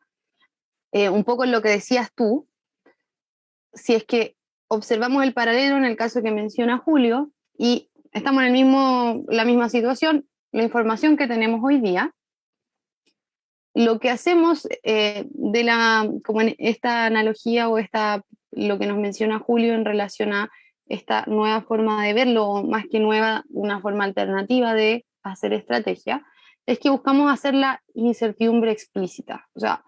Un poco en lo que decías tú, si es que observamos el paralelo en el caso que menciona Julio, y estamos en la misma situación, la información que tenemos hoy día, lo que hacemos como en esta analogía o lo que nos menciona Julio en relación a esta nueva forma de verlo, o más que nueva, una forma alternativa de hacer estrategia, es que buscamos hacer la incertidumbre explícita. O sea,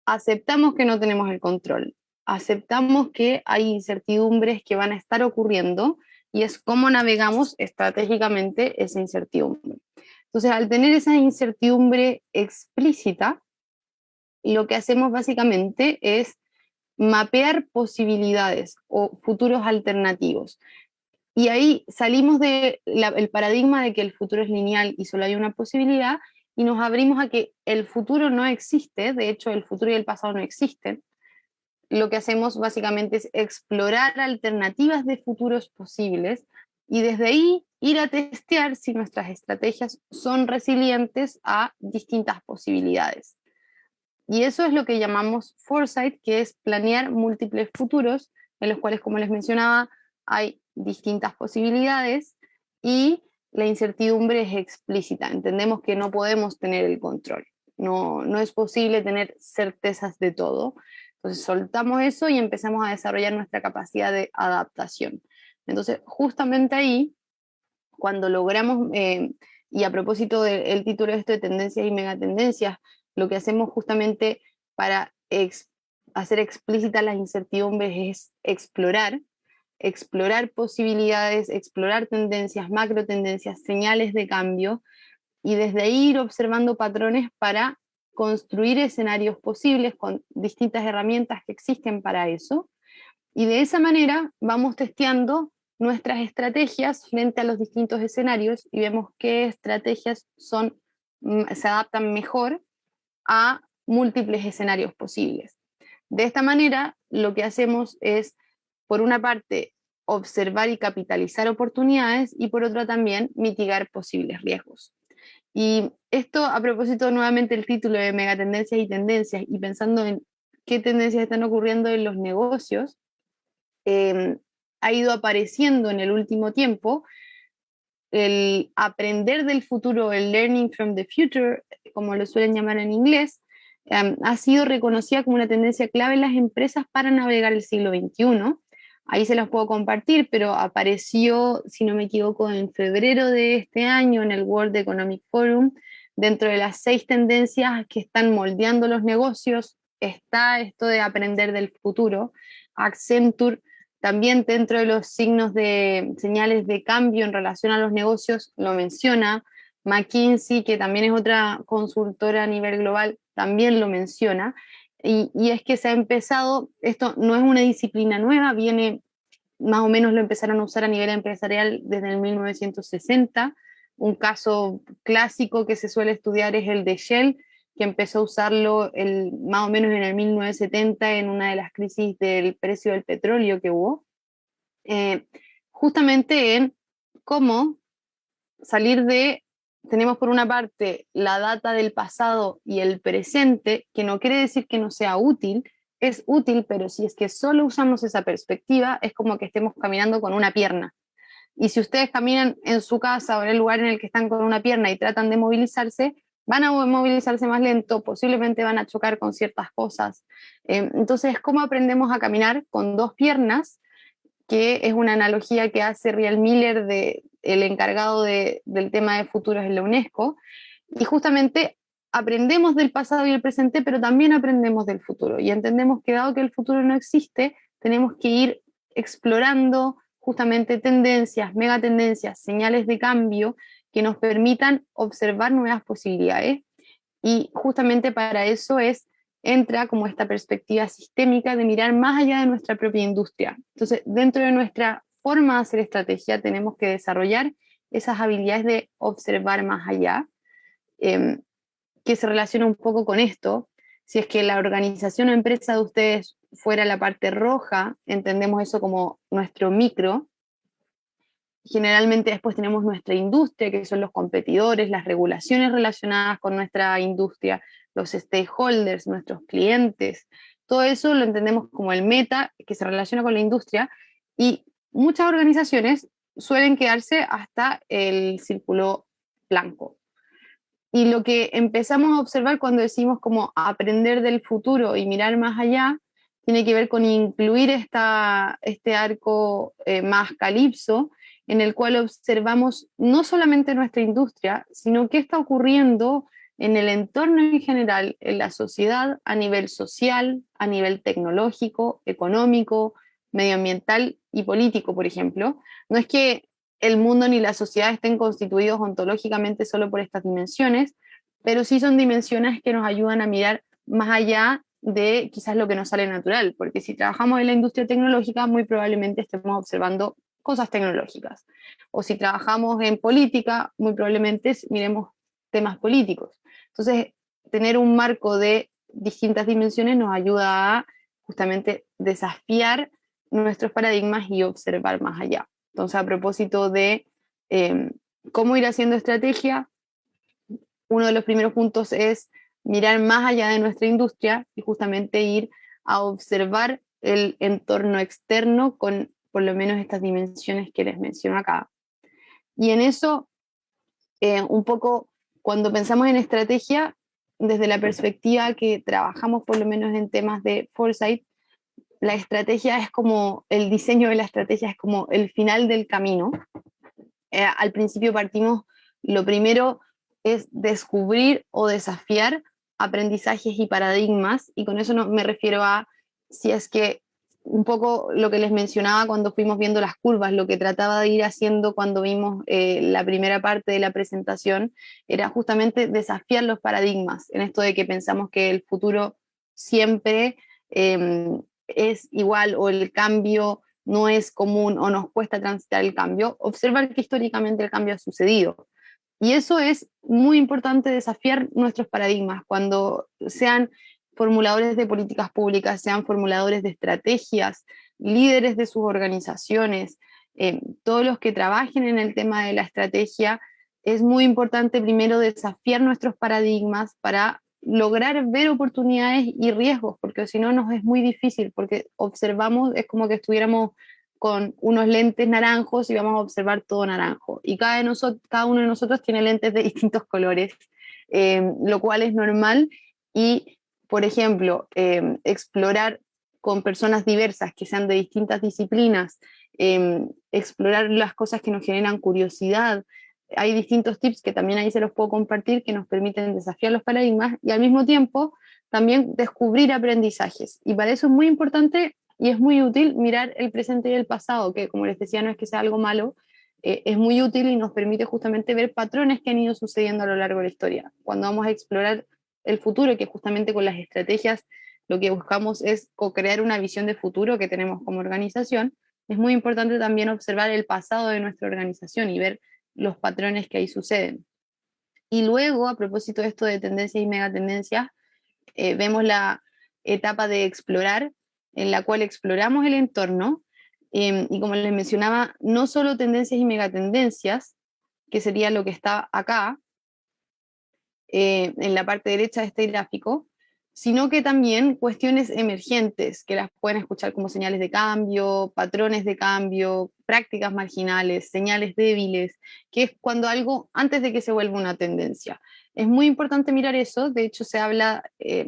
aceptamos que no tenemos el control, aceptamos que hay incertidumbres que van a estar ocurriendo y es cómo navegamos estratégicamente esa incertidumbre. Entonces, al tener esa incertidumbre explícita, lo que hacemos básicamente es mapear posibilidades o futuros alternativos. Y ahí salimos del paradigma de que el futuro es lineal y solo hay una posibilidad y nos abrimos a que el futuro no existe, de hecho el futuro y el pasado no existen. Lo que hacemos básicamente es explorar alternativas de futuros posibles y desde ahí ir a testear si nuestras estrategias son resilientes a distintas posibilidades. Y eso es lo que llamamos foresight, que es planear múltiples futuros, en los cuales, como les mencionaba, hay distintas posibilidades y la incertidumbre es explícita. Entendemos que no podemos tener el control. No es posible tener certezas de todo. Entonces soltamos eso y empezamos a desarrollar nuestra capacidad de adaptación. Entonces, justamente ahí, cuando logramos, y a propósito del título de esto de tendencias y megatendencias, lo que hacemos justamente para hacer explícitas las incertidumbres es explorar posibilidades, explorar tendencias, macro tendencias, señales de cambio, y desde ahí ir observando patrones para construir escenarios posibles con distintas herramientas que existen para eso. Y de esa manera vamos testeando nuestras estrategias frente a los distintos escenarios y vemos qué estrategias se adaptan mejor a múltiples escenarios posibles. De esta manera, lo que hacemos es, por una parte, observar y capitalizar oportunidades y por otra también mitigar posibles riesgos. Y esto a propósito nuevamente el título de megatendencias y tendencias y pensando en qué tendencias están ocurriendo en los negocios, ha ido apareciendo en el último tiempo el aprender del futuro, el learning from the future, como lo suelen llamar en inglés, ha sido reconocida como una tendencia clave en las empresas para navegar el siglo XXI. Ahí se las puedo compartir, pero apareció, si no me equivoco, en febrero de este año en el World Economic Forum. Dentro de las 6 tendencias que están moldeando los negocios está esto de aprender del futuro. Accenture también, dentro de los signos de señales de cambio en relación a los negocios, lo menciona. McKinsey, que también es otra consultora a nivel global, también lo menciona. Y es que se ha empezado, esto no es una disciplina nueva, viene más o menos, lo empezaron a usar a nivel empresarial desde el 1960. Un caso clásico que se suele estudiar es el de Shell, que empezó a usarlo más o menos en el 1970 en una de las crisis del precio del petróleo que hubo, eh, justamente en cómo salir de, tenemos por una parte la data del pasado y el presente, que no quiere decir que no sea útil, es útil, pero si es que solo usamos esa perspectiva, es como que estemos caminando con una pierna. Y si ustedes caminan en su casa o en el lugar en el que están con una pierna y tratan de movilizarse, van a movilizarse más lento, posiblemente van a chocar con ciertas cosas. Entonces, ¿cómo aprendemos a caminar con 2 piernas? Que es una analogía que hace Riel Miller, el encargado del tema de futuros en la UNESCO, y justamente aprendemos del pasado y el presente, pero también aprendemos del futuro, y entendemos que dado que el futuro no existe, tenemos que ir explorando justamente tendencias, megatendencias, señales de cambio que nos permitan observar nuevas posibilidades, y justamente para eso entra como esta perspectiva sistémica de mirar más allá de nuestra propia industria. Entonces, dentro de nuestra forma de hacer estrategia, tenemos que desarrollar esas habilidades de observar más allá, eh, que se relaciona un poco con esto. Si es que la organización o empresa de ustedes fuera la parte roja, entendemos eso como nuestro micro. Generalmente después tenemos nuestra industria, que son los competidores, las regulaciones relacionadas con nuestra industria, los stakeholders, nuestros clientes. Todo eso lo entendemos como el meta, que se relaciona con la industria, y muchas organizaciones suelen quedarse hasta el círculo blanco. Y lo que empezamos a observar cuando decimos como aprender del futuro y mirar más allá, tiene que ver con incluir este arco más calipso, en el cual observamos no solamente nuestra industria, sino qué está ocurriendo en el entorno en general, en la sociedad, a nivel social, a nivel tecnológico, económico, medioambiental y político, por ejemplo. No es que el mundo ni la sociedad estén constituidos ontológicamente solo por estas dimensiones, pero sí son dimensiones que nos ayudan a mirar más allá de quizás lo que nos sale natural, porque si trabajamos en la industria tecnológica, muy probablemente estemos observando cosas tecnológicas. O si trabajamos en política, muy probablemente miremos temas políticos. Entonces, tener un marco de distintas dimensiones nos ayuda a justamente desafiar nuestros paradigmas y observar más allá. Entonces, a propósito de cómo ir haciendo estrategia, uno de los primeros puntos es mirar más allá de nuestra industria y justamente ir a observar el entorno externo con por lo menos estas dimensiones que les menciono acá. Y en eso, un poco, cuando pensamos en estrategia, desde la perspectiva que trabajamos por lo menos en temas de foresight, la estrategia es como, el diseño de la estrategia es como el final del camino. Al principio partimos, lo primero es descubrir o desafiar aprendizajes y paradigmas, y con eso no, me refiero a si es que un poco lo que les mencionaba cuando fuimos viendo las curvas, lo que trataba de ir haciendo cuando vimos la primera parte de la presentación, era justamente desafiar los paradigmas, en esto de que pensamos que el futuro siempre es igual o el cambio no es común o nos cuesta transitar el cambio, observar que históricamente el cambio ha sucedido. Y eso es muy importante, desafiar nuestros paradigmas cuando sean formuladores de políticas públicas, sean formuladores de estrategias, líderes de sus organizaciones, todos los que trabajen en el tema de la estrategia. Es muy importante primero desafiar nuestros paradigmas para lograr ver oportunidades y riesgos, porque si no nos es muy difícil, porque observamos, es como que estuviéramos con unos lentes naranjos y vamos a observar todo naranjo. Y cada uno de nosotros tiene lentes de distintos colores, lo cual es normal, y por ejemplo, explorar con personas diversas que sean de distintas disciplinas, explorar las cosas que nos generan curiosidad. Hay distintos tips que también ahí se los puedo compartir que nos permiten desafiar los paradigmas y al mismo tiempo también descubrir aprendizajes. Y para eso es muy importante y es muy útil mirar el presente y el pasado, que como les decía no es que sea algo malo, es muy útil y nos permite justamente ver patrones que han ido sucediendo a lo largo de la historia. Cuando vamos a explorar el futuro, que justamente con las estrategias lo que buscamos es co-crear una visión de futuro que tenemos como organización, es muy importante también observar el pasado de nuestra organización y ver los patrones que ahí suceden. Y luego, a propósito de esto de tendencias y megatendencias, vemos la etapa de explorar, en la cual exploramos el entorno, y como les mencionaba, no solo tendencias y megatendencias, que sería lo que está acá, en la parte derecha de este gráfico, sino que también cuestiones emergentes que las pueden escuchar como señales de cambio, patrones de cambio, prácticas marginales, señales débiles, que es cuando algo antes de que se vuelva una tendencia. Es muy importante mirar eso, de hecho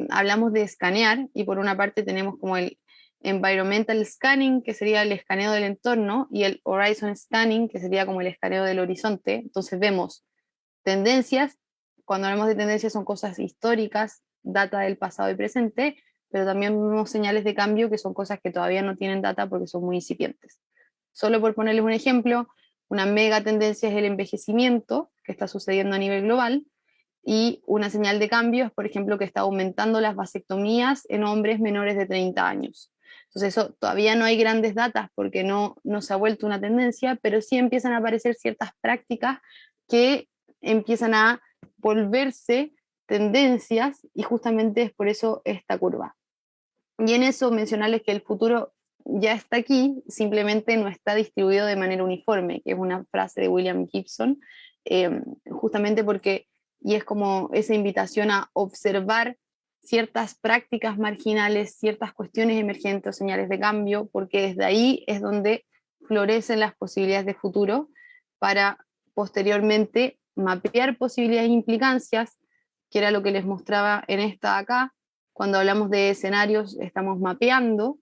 hablamos de escanear y por una parte tenemos como el environmental scanning, que sería el escaneo del entorno, y el horizon scanning, que sería como el escaneo del horizonte. Entonces vemos tendencias. Cuando hablamos de tendencias son cosas históricas, data del pasado y presente, pero también vemos señales de cambio que son cosas que todavía no tienen data porque son muy incipientes. Solo por ponerles un ejemplo, una mega tendencia es el envejecimiento que está sucediendo a nivel global y una señal de cambio es, por ejemplo, que está aumentando las vasectomías en hombres menores de 30 años. Entonces, eso todavía no hay grandes datas porque no se ha vuelto una tendencia, pero sí empiezan a aparecer ciertas prácticas que empiezan a volverse tendencias y justamente es por eso esta curva. Y en eso mencionarles que el futuro ya está aquí, simplemente no está distribuido de manera uniforme, que es una frase de William Gibson, justamente porque, y es como esa invitación a observar ciertas prácticas marginales, ciertas cuestiones emergentes o señales de cambio, porque desde ahí es donde florecen las posibilidades de futuro para posteriormente mapear posibilidades e implicancias, que era lo que les mostraba en esta acá. Cuando hablamos de escenarios, estamos mapeando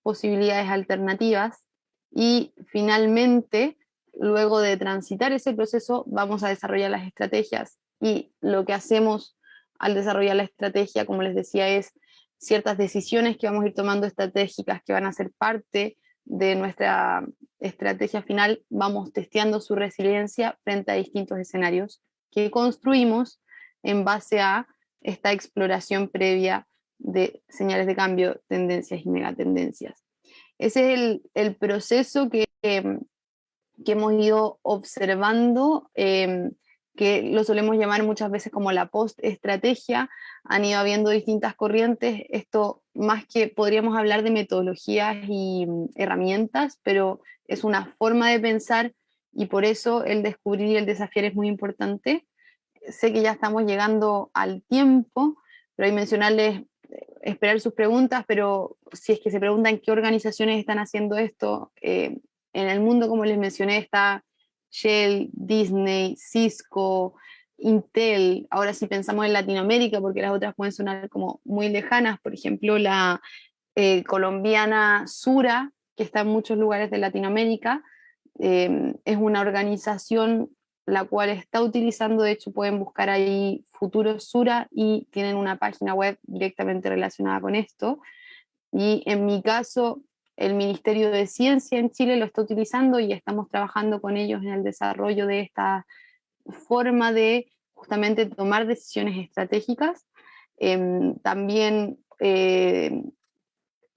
posibilidades alternativas y finalmente, luego de transitar ese proceso, vamos a desarrollar las estrategias. Y lo que hacemos al desarrollar la estrategia, como les decía, es ciertas decisiones que vamos a ir tomando estratégicas que van a ser parte de nuestra estrategia final, vamos testeando su resiliencia frente a distintos escenarios que construimos en base a esta exploración previa de señales de cambio, tendencias y megatendencias. Ese es el proceso que hemos ido observando, que lo solemos llamar muchas veces como la post-estrategia. Han ido habiendo distintas corrientes, esto más que podríamos hablar de metodologías y herramientas, pero es una forma de pensar y por eso el descubrir y el desafiar es muy importante. Sé que ya estamos llegando al tiempo, pero hay mencionarles, esperar sus preguntas, pero si es que se preguntan qué organizaciones están haciendo esto, en el mundo, como les mencioné, está Shell, Disney, Cisco, Intel. Ahora si pensamos en Latinoamérica, porque las otras pueden sonar como muy lejanas, por ejemplo, la colombiana Sura, que está en muchos lugares de Latinoamérica, es una organización la cual está utilizando, de hecho pueden buscar ahí Futuro Sura y tienen una página web directamente relacionada con esto. Y en mi caso, el Ministerio de Ciencia en Chile lo está utilizando y estamos trabajando con ellos en el desarrollo de esta forma de justamente tomar decisiones estratégicas. También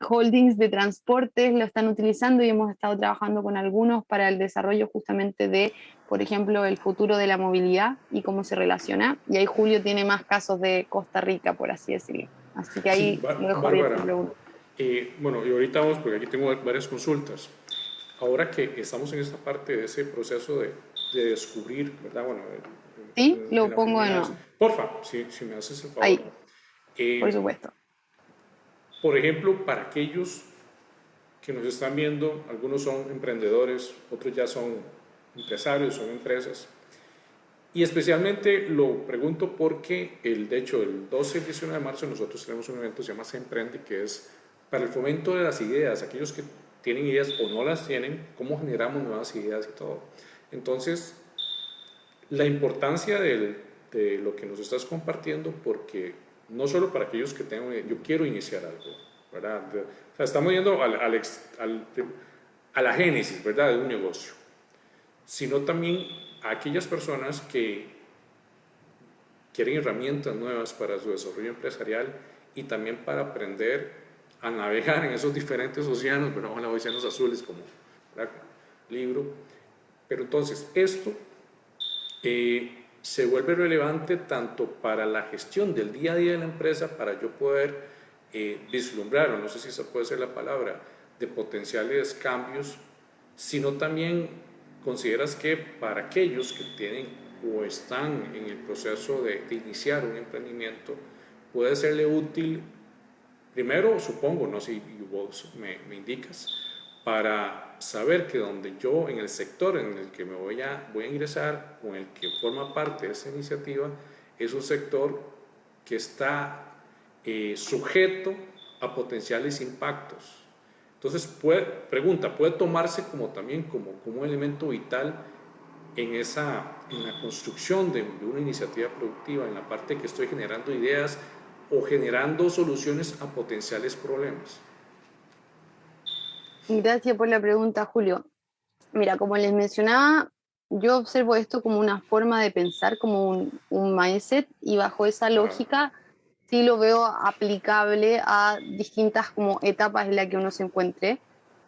holdings de transportes lo están utilizando y hemos estado trabajando con algunos para el desarrollo justamente de, por ejemplo, el futuro de la movilidad y cómo se relaciona. Y ahí Julio tiene más casos de Costa Rica, por así decirlo. Así que Sí, ahí lo dejo abierto Bárbara. a preguntas. Bueno, y ahorita vamos, porque aquí tengo varias consultas. Ahora que estamos en esta parte de ese proceso de descubrir, ¿verdad? Bueno, Sí, en lo las pongo de unidades. nuevo. Porfa, si me haces el favor. Ahí, por Eh, supuesto. por ejemplo, para aquellos que nos están viendo, algunos son emprendedores, otros ya son empresarios, son empresas. Y especialmente lo pregunto porque, de hecho, el 12 y 19 de marzo nosotros tenemos un evento que se llama Se Emprende, que es para el fomento de las ideas, aquellos que tienen ideas o no las tienen, cómo generamos nuevas ideas y todo. Entonces, la importancia de lo que nos estás compartiendo, porque no solo para aquellos que tengan, yo quiero iniciar algo, ¿verdad? O sea, estamos yendo a la génesis, ¿verdad?, de un negocio, sino también a aquellas personas que quieren herramientas nuevas para su desarrollo empresarial y también para aprender a navegar en esos diferentes océanos, ¿verdad?, los océanos azules como, ¿verdad?, libro. Pero entonces esto se vuelve relevante tanto para la gestión del día a día de la empresa, para yo poder vislumbrar, o no sé si esa puede ser la palabra, de potenciales cambios, sino también consideras que para aquellos que tienen o están en el proceso de iniciar un emprendimiento, puede serle útil, primero supongo, no sé si vos me indicas, para saber que donde yo, en el sector en el que me voy a ingresar o en el que forma parte de esa iniciativa, es un sector que está sujeto a potenciales impactos. Entonces, puede tomarse como también como un elemento vital en la construcción de una iniciativa productiva, en la parte que estoy generando ideas o generando soluciones a potenciales problemas. Gracias por la pregunta, Julio. Mira, como les mencionaba, yo observo esto como una forma de pensar, como un mindset, y bajo esa lógica sí lo veo aplicable a distintas como etapas en las que uno se encuentre.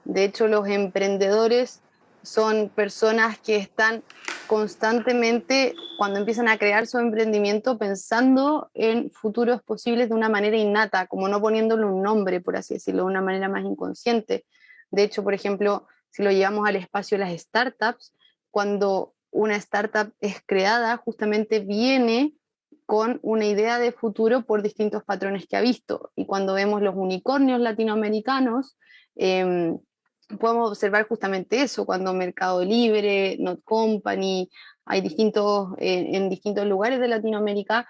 De hecho, los emprendedores son personas que están constantemente, cuando empiezan a crear su emprendimiento, pensando en futuros posibles de una manera innata, como no poniéndole un nombre, por así decirlo, de una manera más inconsciente. De hecho, por ejemplo, si lo llevamos al espacio de las startups, cuando una startup es creada, justamente viene con una idea de futuro por distintos patrones que ha visto. Y cuando vemos los unicornios latinoamericanos, podemos observar justamente eso, cuando Mercado Libre, Not Company, hay en distintos lugares de Latinoamérica,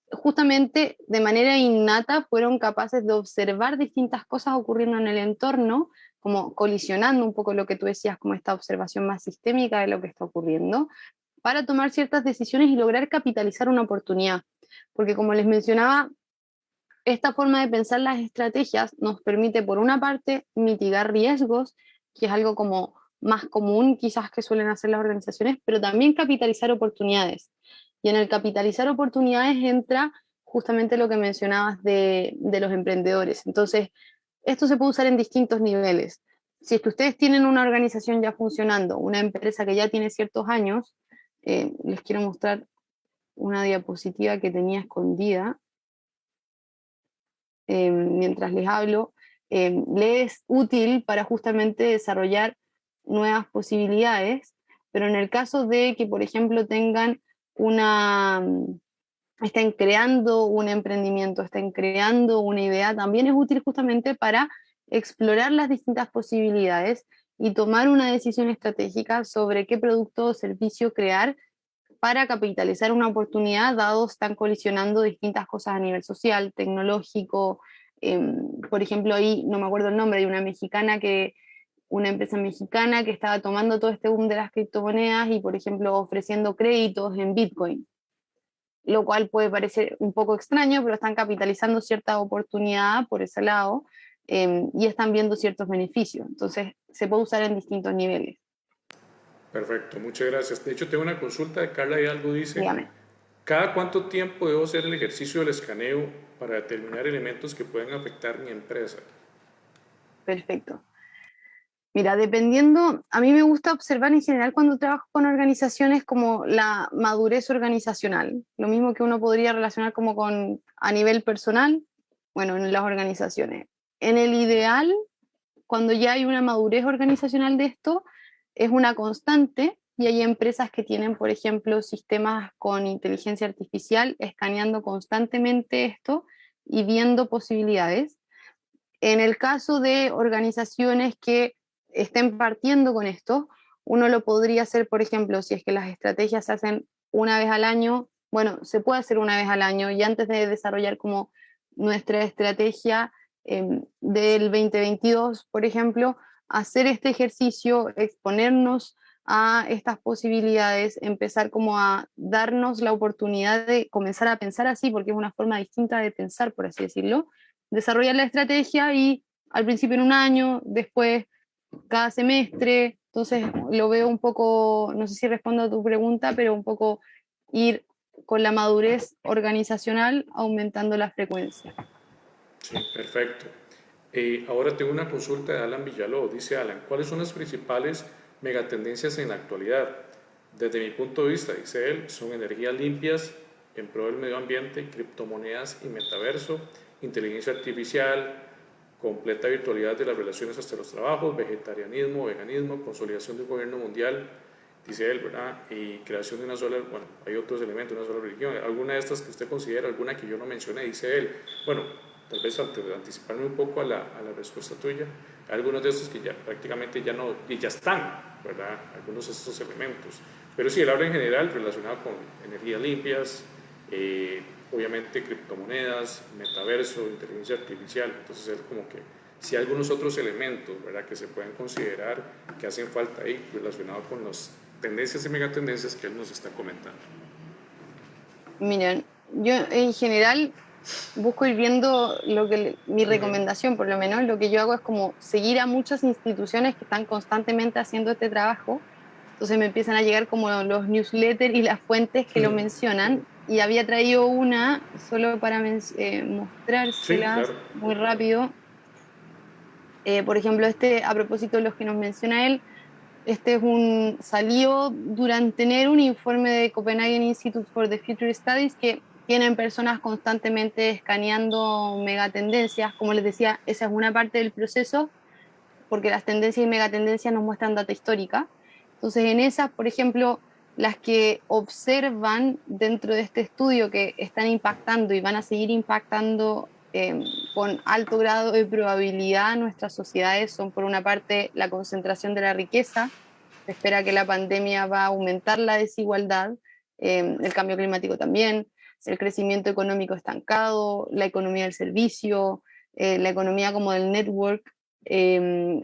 justamente de manera innata fueron capaces de observar distintas cosas ocurriendo en el entorno, como colisionando un poco lo que tú decías, como esta observación más sistémica de lo que está ocurriendo, para tomar ciertas decisiones y lograr capitalizar una oportunidad. Porque como les mencionaba, esta forma de pensar las estrategias nos permite, por una parte, mitigar riesgos, que es algo como más común quizás que suelen hacer las organizaciones, pero también capitalizar oportunidades. Y en el capitalizar oportunidades entra justamente lo que mencionabas de los emprendedores. Entonces, esto se puede usar en distintos niveles. Si es que ustedes tienen una organización ya funcionando, una empresa que ya tiene ciertos años, les quiero mostrar una diapositiva que tenía escondida mientras les hablo, les es útil para justamente desarrollar nuevas posibilidades, pero en el caso de que, por ejemplo, estén creando un emprendimiento, estén creando una idea, también es útil justamente para explorar las distintas posibilidades y tomar una decisión estratégica sobre qué producto o servicio crear para capitalizar una oportunidad, dado están colisionando distintas cosas a nivel social, tecnológico. Por ejemplo, ahí no me acuerdo el nombre, de una empresa mexicana que estaba tomando todo este boom de las criptomonedas y, por ejemplo, ofreciendo créditos en Bitcoin, lo cual puede parecer un poco extraño, pero están capitalizando cierta oportunidad por ese lado, y están viendo ciertos beneficios. Entonces, se puede usar en distintos niveles. Perfecto, muchas gracias. De hecho, tengo una consulta de Carla Hidalgo, dice, Dígame. ¿cada cuánto tiempo debo hacer el ejercicio del escaneo para determinar elementos que pueden afectar mi empresa? Perfecto. Mira, dependiendo, a mí me gusta observar en general cuando trabajo con organizaciones como la madurez organizacional, lo mismo que uno podría relacionar como con a nivel personal, bueno, en las organizaciones. En el ideal, cuando ya hay una madurez organizacional de esto, es una constante y hay empresas que tienen, por ejemplo, sistemas con inteligencia artificial escaneando constantemente esto y viendo posibilidades. En el caso de organizaciones que estén partiendo con esto, uno lo podría hacer, por ejemplo, si es que las estrategias se hacen una vez al año. Bueno, se puede hacer una vez al año y antes de desarrollar como nuestra estrategia del 2022, por ejemplo, hacer este ejercicio, exponernos a estas posibilidades, empezar como a darnos la oportunidad de comenzar a pensar así, porque es una forma distinta de pensar, por así decirlo, desarrollar la estrategia y al principio en un año, después cada semestre. Entonces lo veo un poco, no sé si respondo a tu pregunta, pero un poco ir con la madurez organizacional aumentando la frecuencia. Sí, perfecto. Ahora tengo una consulta de Alan Villalobos. Dice Alan, ¿cuáles son las principales megatendencias en la actualidad? Desde mi punto de vista, dice él, son energías limpias en pro del medio ambiente, criptomonedas y metaverso, inteligencia artificial, completa virtualidad de las relaciones hasta los trabajos, vegetarianismo, veganismo, consolidación de un gobierno mundial, dice él, ¿verdad? Y creación de una sola, bueno, hay otros elementos, una sola religión. ¿Alguna de estas que usted considera, alguna que yo no mencioné? Dice él. Bueno, tal vez antes de anticiparme un poco a la respuesta tuya, algunos de estos que ya prácticamente ya no, y ya están, ¿verdad? Algunos de estos elementos. Pero sí, él habla en general relacionado con energías limpias, obviamente criptomonedas, metaverso, inteligencia artificial. Entonces él como que si hay algunos otros elementos, ¿verdad?, que se pueden considerar que hacen falta ahí relacionados con las tendencias y megatendencias que él nos está comentando. Miren, yo en general busco ir viendo lo que mi recomendación, por lo menos, lo que yo hago es como seguir a muchas instituciones que están constantemente haciendo este trabajo. Entonces me empiezan a llegar como los newsletters y las fuentes que lo mencionan. Y había traído una solo para Sí, mostrárselas claro. muy rápido. Por ejemplo, este, a propósito de los que nos menciona él, este es salió durante enero un informe de Copenhagen Institute for the Future Studies que tienen personas constantemente escaneando megatendencias. Como les decía, esa es una parte del proceso, porque las tendencias y megatendencias nos muestran data histórica. Entonces, en esas, por ejemplo, las que observan dentro de este estudio que están impactando y van a seguir impactando con alto grado de probabilidad nuestras sociedades son, por una parte, la concentración de la riqueza. Se espera que la pandemia va a aumentar la desigualdad, el cambio climático también, el crecimiento económico estancado, la economía del servicio, la economía como del network,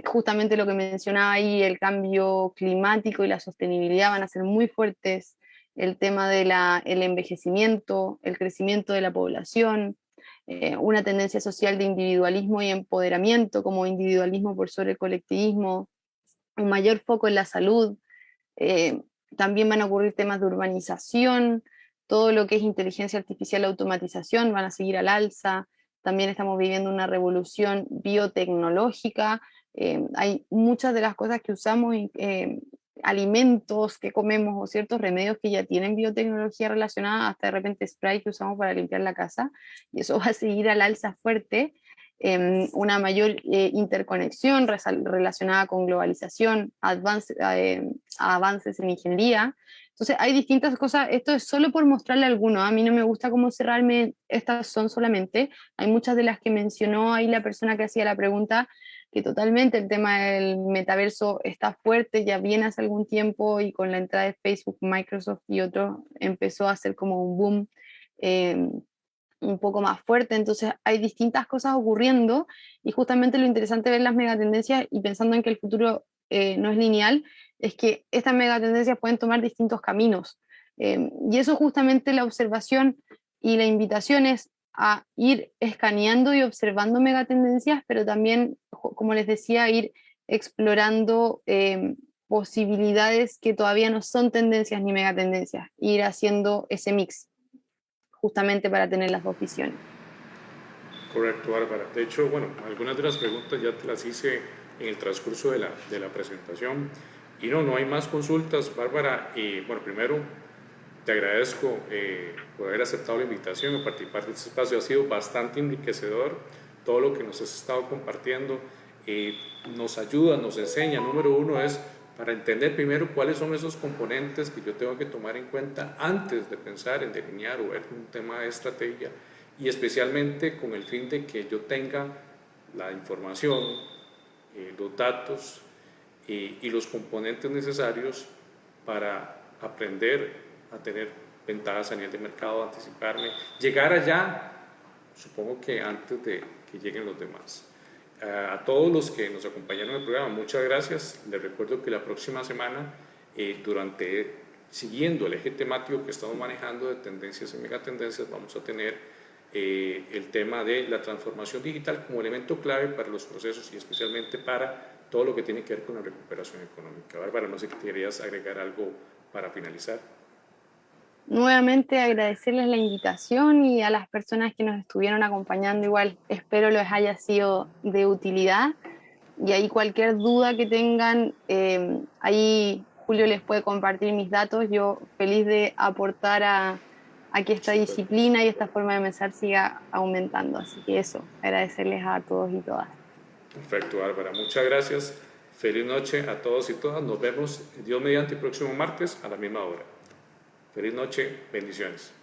justamente lo que mencionaba ahí, el cambio climático y la sostenibilidad van a ser muy fuertes, el tema del envejecimiento, el crecimiento de la población, una tendencia social de individualismo y empoderamiento, como individualismo por sobre el colectivismo, un mayor foco en la salud, eh, también van a ocurrir temas de urbanización, todo lo que es inteligencia artificial, automatización, van a seguir al alza. También estamos viviendo una revolución biotecnológica. Hay muchas de las cosas que usamos, alimentos que comemos o ciertos remedios que ya tienen biotecnología relacionada, hasta de repente spray que usamos para limpiar la casa, y eso va a seguir al alza fuerte. Una mayor interconexión relacionada con globalización, avances en ingeniería. Entonces hay distintas cosas, esto es solo por mostrarle algunos, a mí no me gusta cómo cerrarme, estas son solamente, hay muchas de las que mencionó ahí la persona que hacía la pregunta, que totalmente el tema del metaverso está fuerte, ya viene hace algún tiempo y con la entrada de Facebook, Microsoft y otros empezó a hacer como un boom un poco más fuerte, entonces hay distintas cosas ocurriendo y justamente lo interesante de ver las megatendencias y pensando en que el futuro no es lineal, es que estas megatendencias pueden tomar distintos caminos. Y eso justamente la observación y la invitación es a ir escaneando y observando megatendencias, pero también, como les decía, ir explorando posibilidades que todavía no son tendencias ni megatendencias, ir haciendo ese mix justamente para tener las dos visiones. Correcto, Bárbara. De hecho, bueno, algunas de las preguntas ya te las hice en el transcurso de la presentación. Y no hay más consultas, Bárbara. Y bueno, primero te agradezco por haber aceptado la invitación a participar de este espacio. Ha sido bastante enriquecedor todo lo que nos has estado compartiendo. Nos ayuda, nos enseña. Número uno es para entender primero cuáles son esos componentes que yo tengo que tomar en cuenta antes de pensar en delinear o ver un tema de estrategia, y especialmente con el fin de que yo tenga la información, los datos y los componentes necesarios para aprender a tener ventajas a nivel de mercado, anticiparme, llegar allá, supongo que antes de que lleguen los demás. A todos los que nos acompañaron en el programa, muchas gracias. Les recuerdo que la próxima semana, siguiendo el eje temático que estamos manejando de tendencias y megatendencias, vamos a tener el tema de la transformación digital como elemento clave para los procesos y especialmente para todo lo que tiene que ver con la recuperación económica. Bárbara, no sé si querías agregar algo para finalizar. Nuevamente agradecerles la invitación y a las personas que nos estuvieron acompañando igual. Espero les haya sido de utilidad y ahí cualquier duda que tengan, ahí Julio les puede compartir mis datos. Yo feliz de aportar a que esta disciplina y esta forma de pensar siga aumentando. Así que eso, agradecerles a todos y todas. Perfecto, Bárbara. Muchas gracias. Feliz noche a todos y todas. Nos vemos, Dios mediante, el próximo martes a la misma hora. Feliz noche, bendiciones.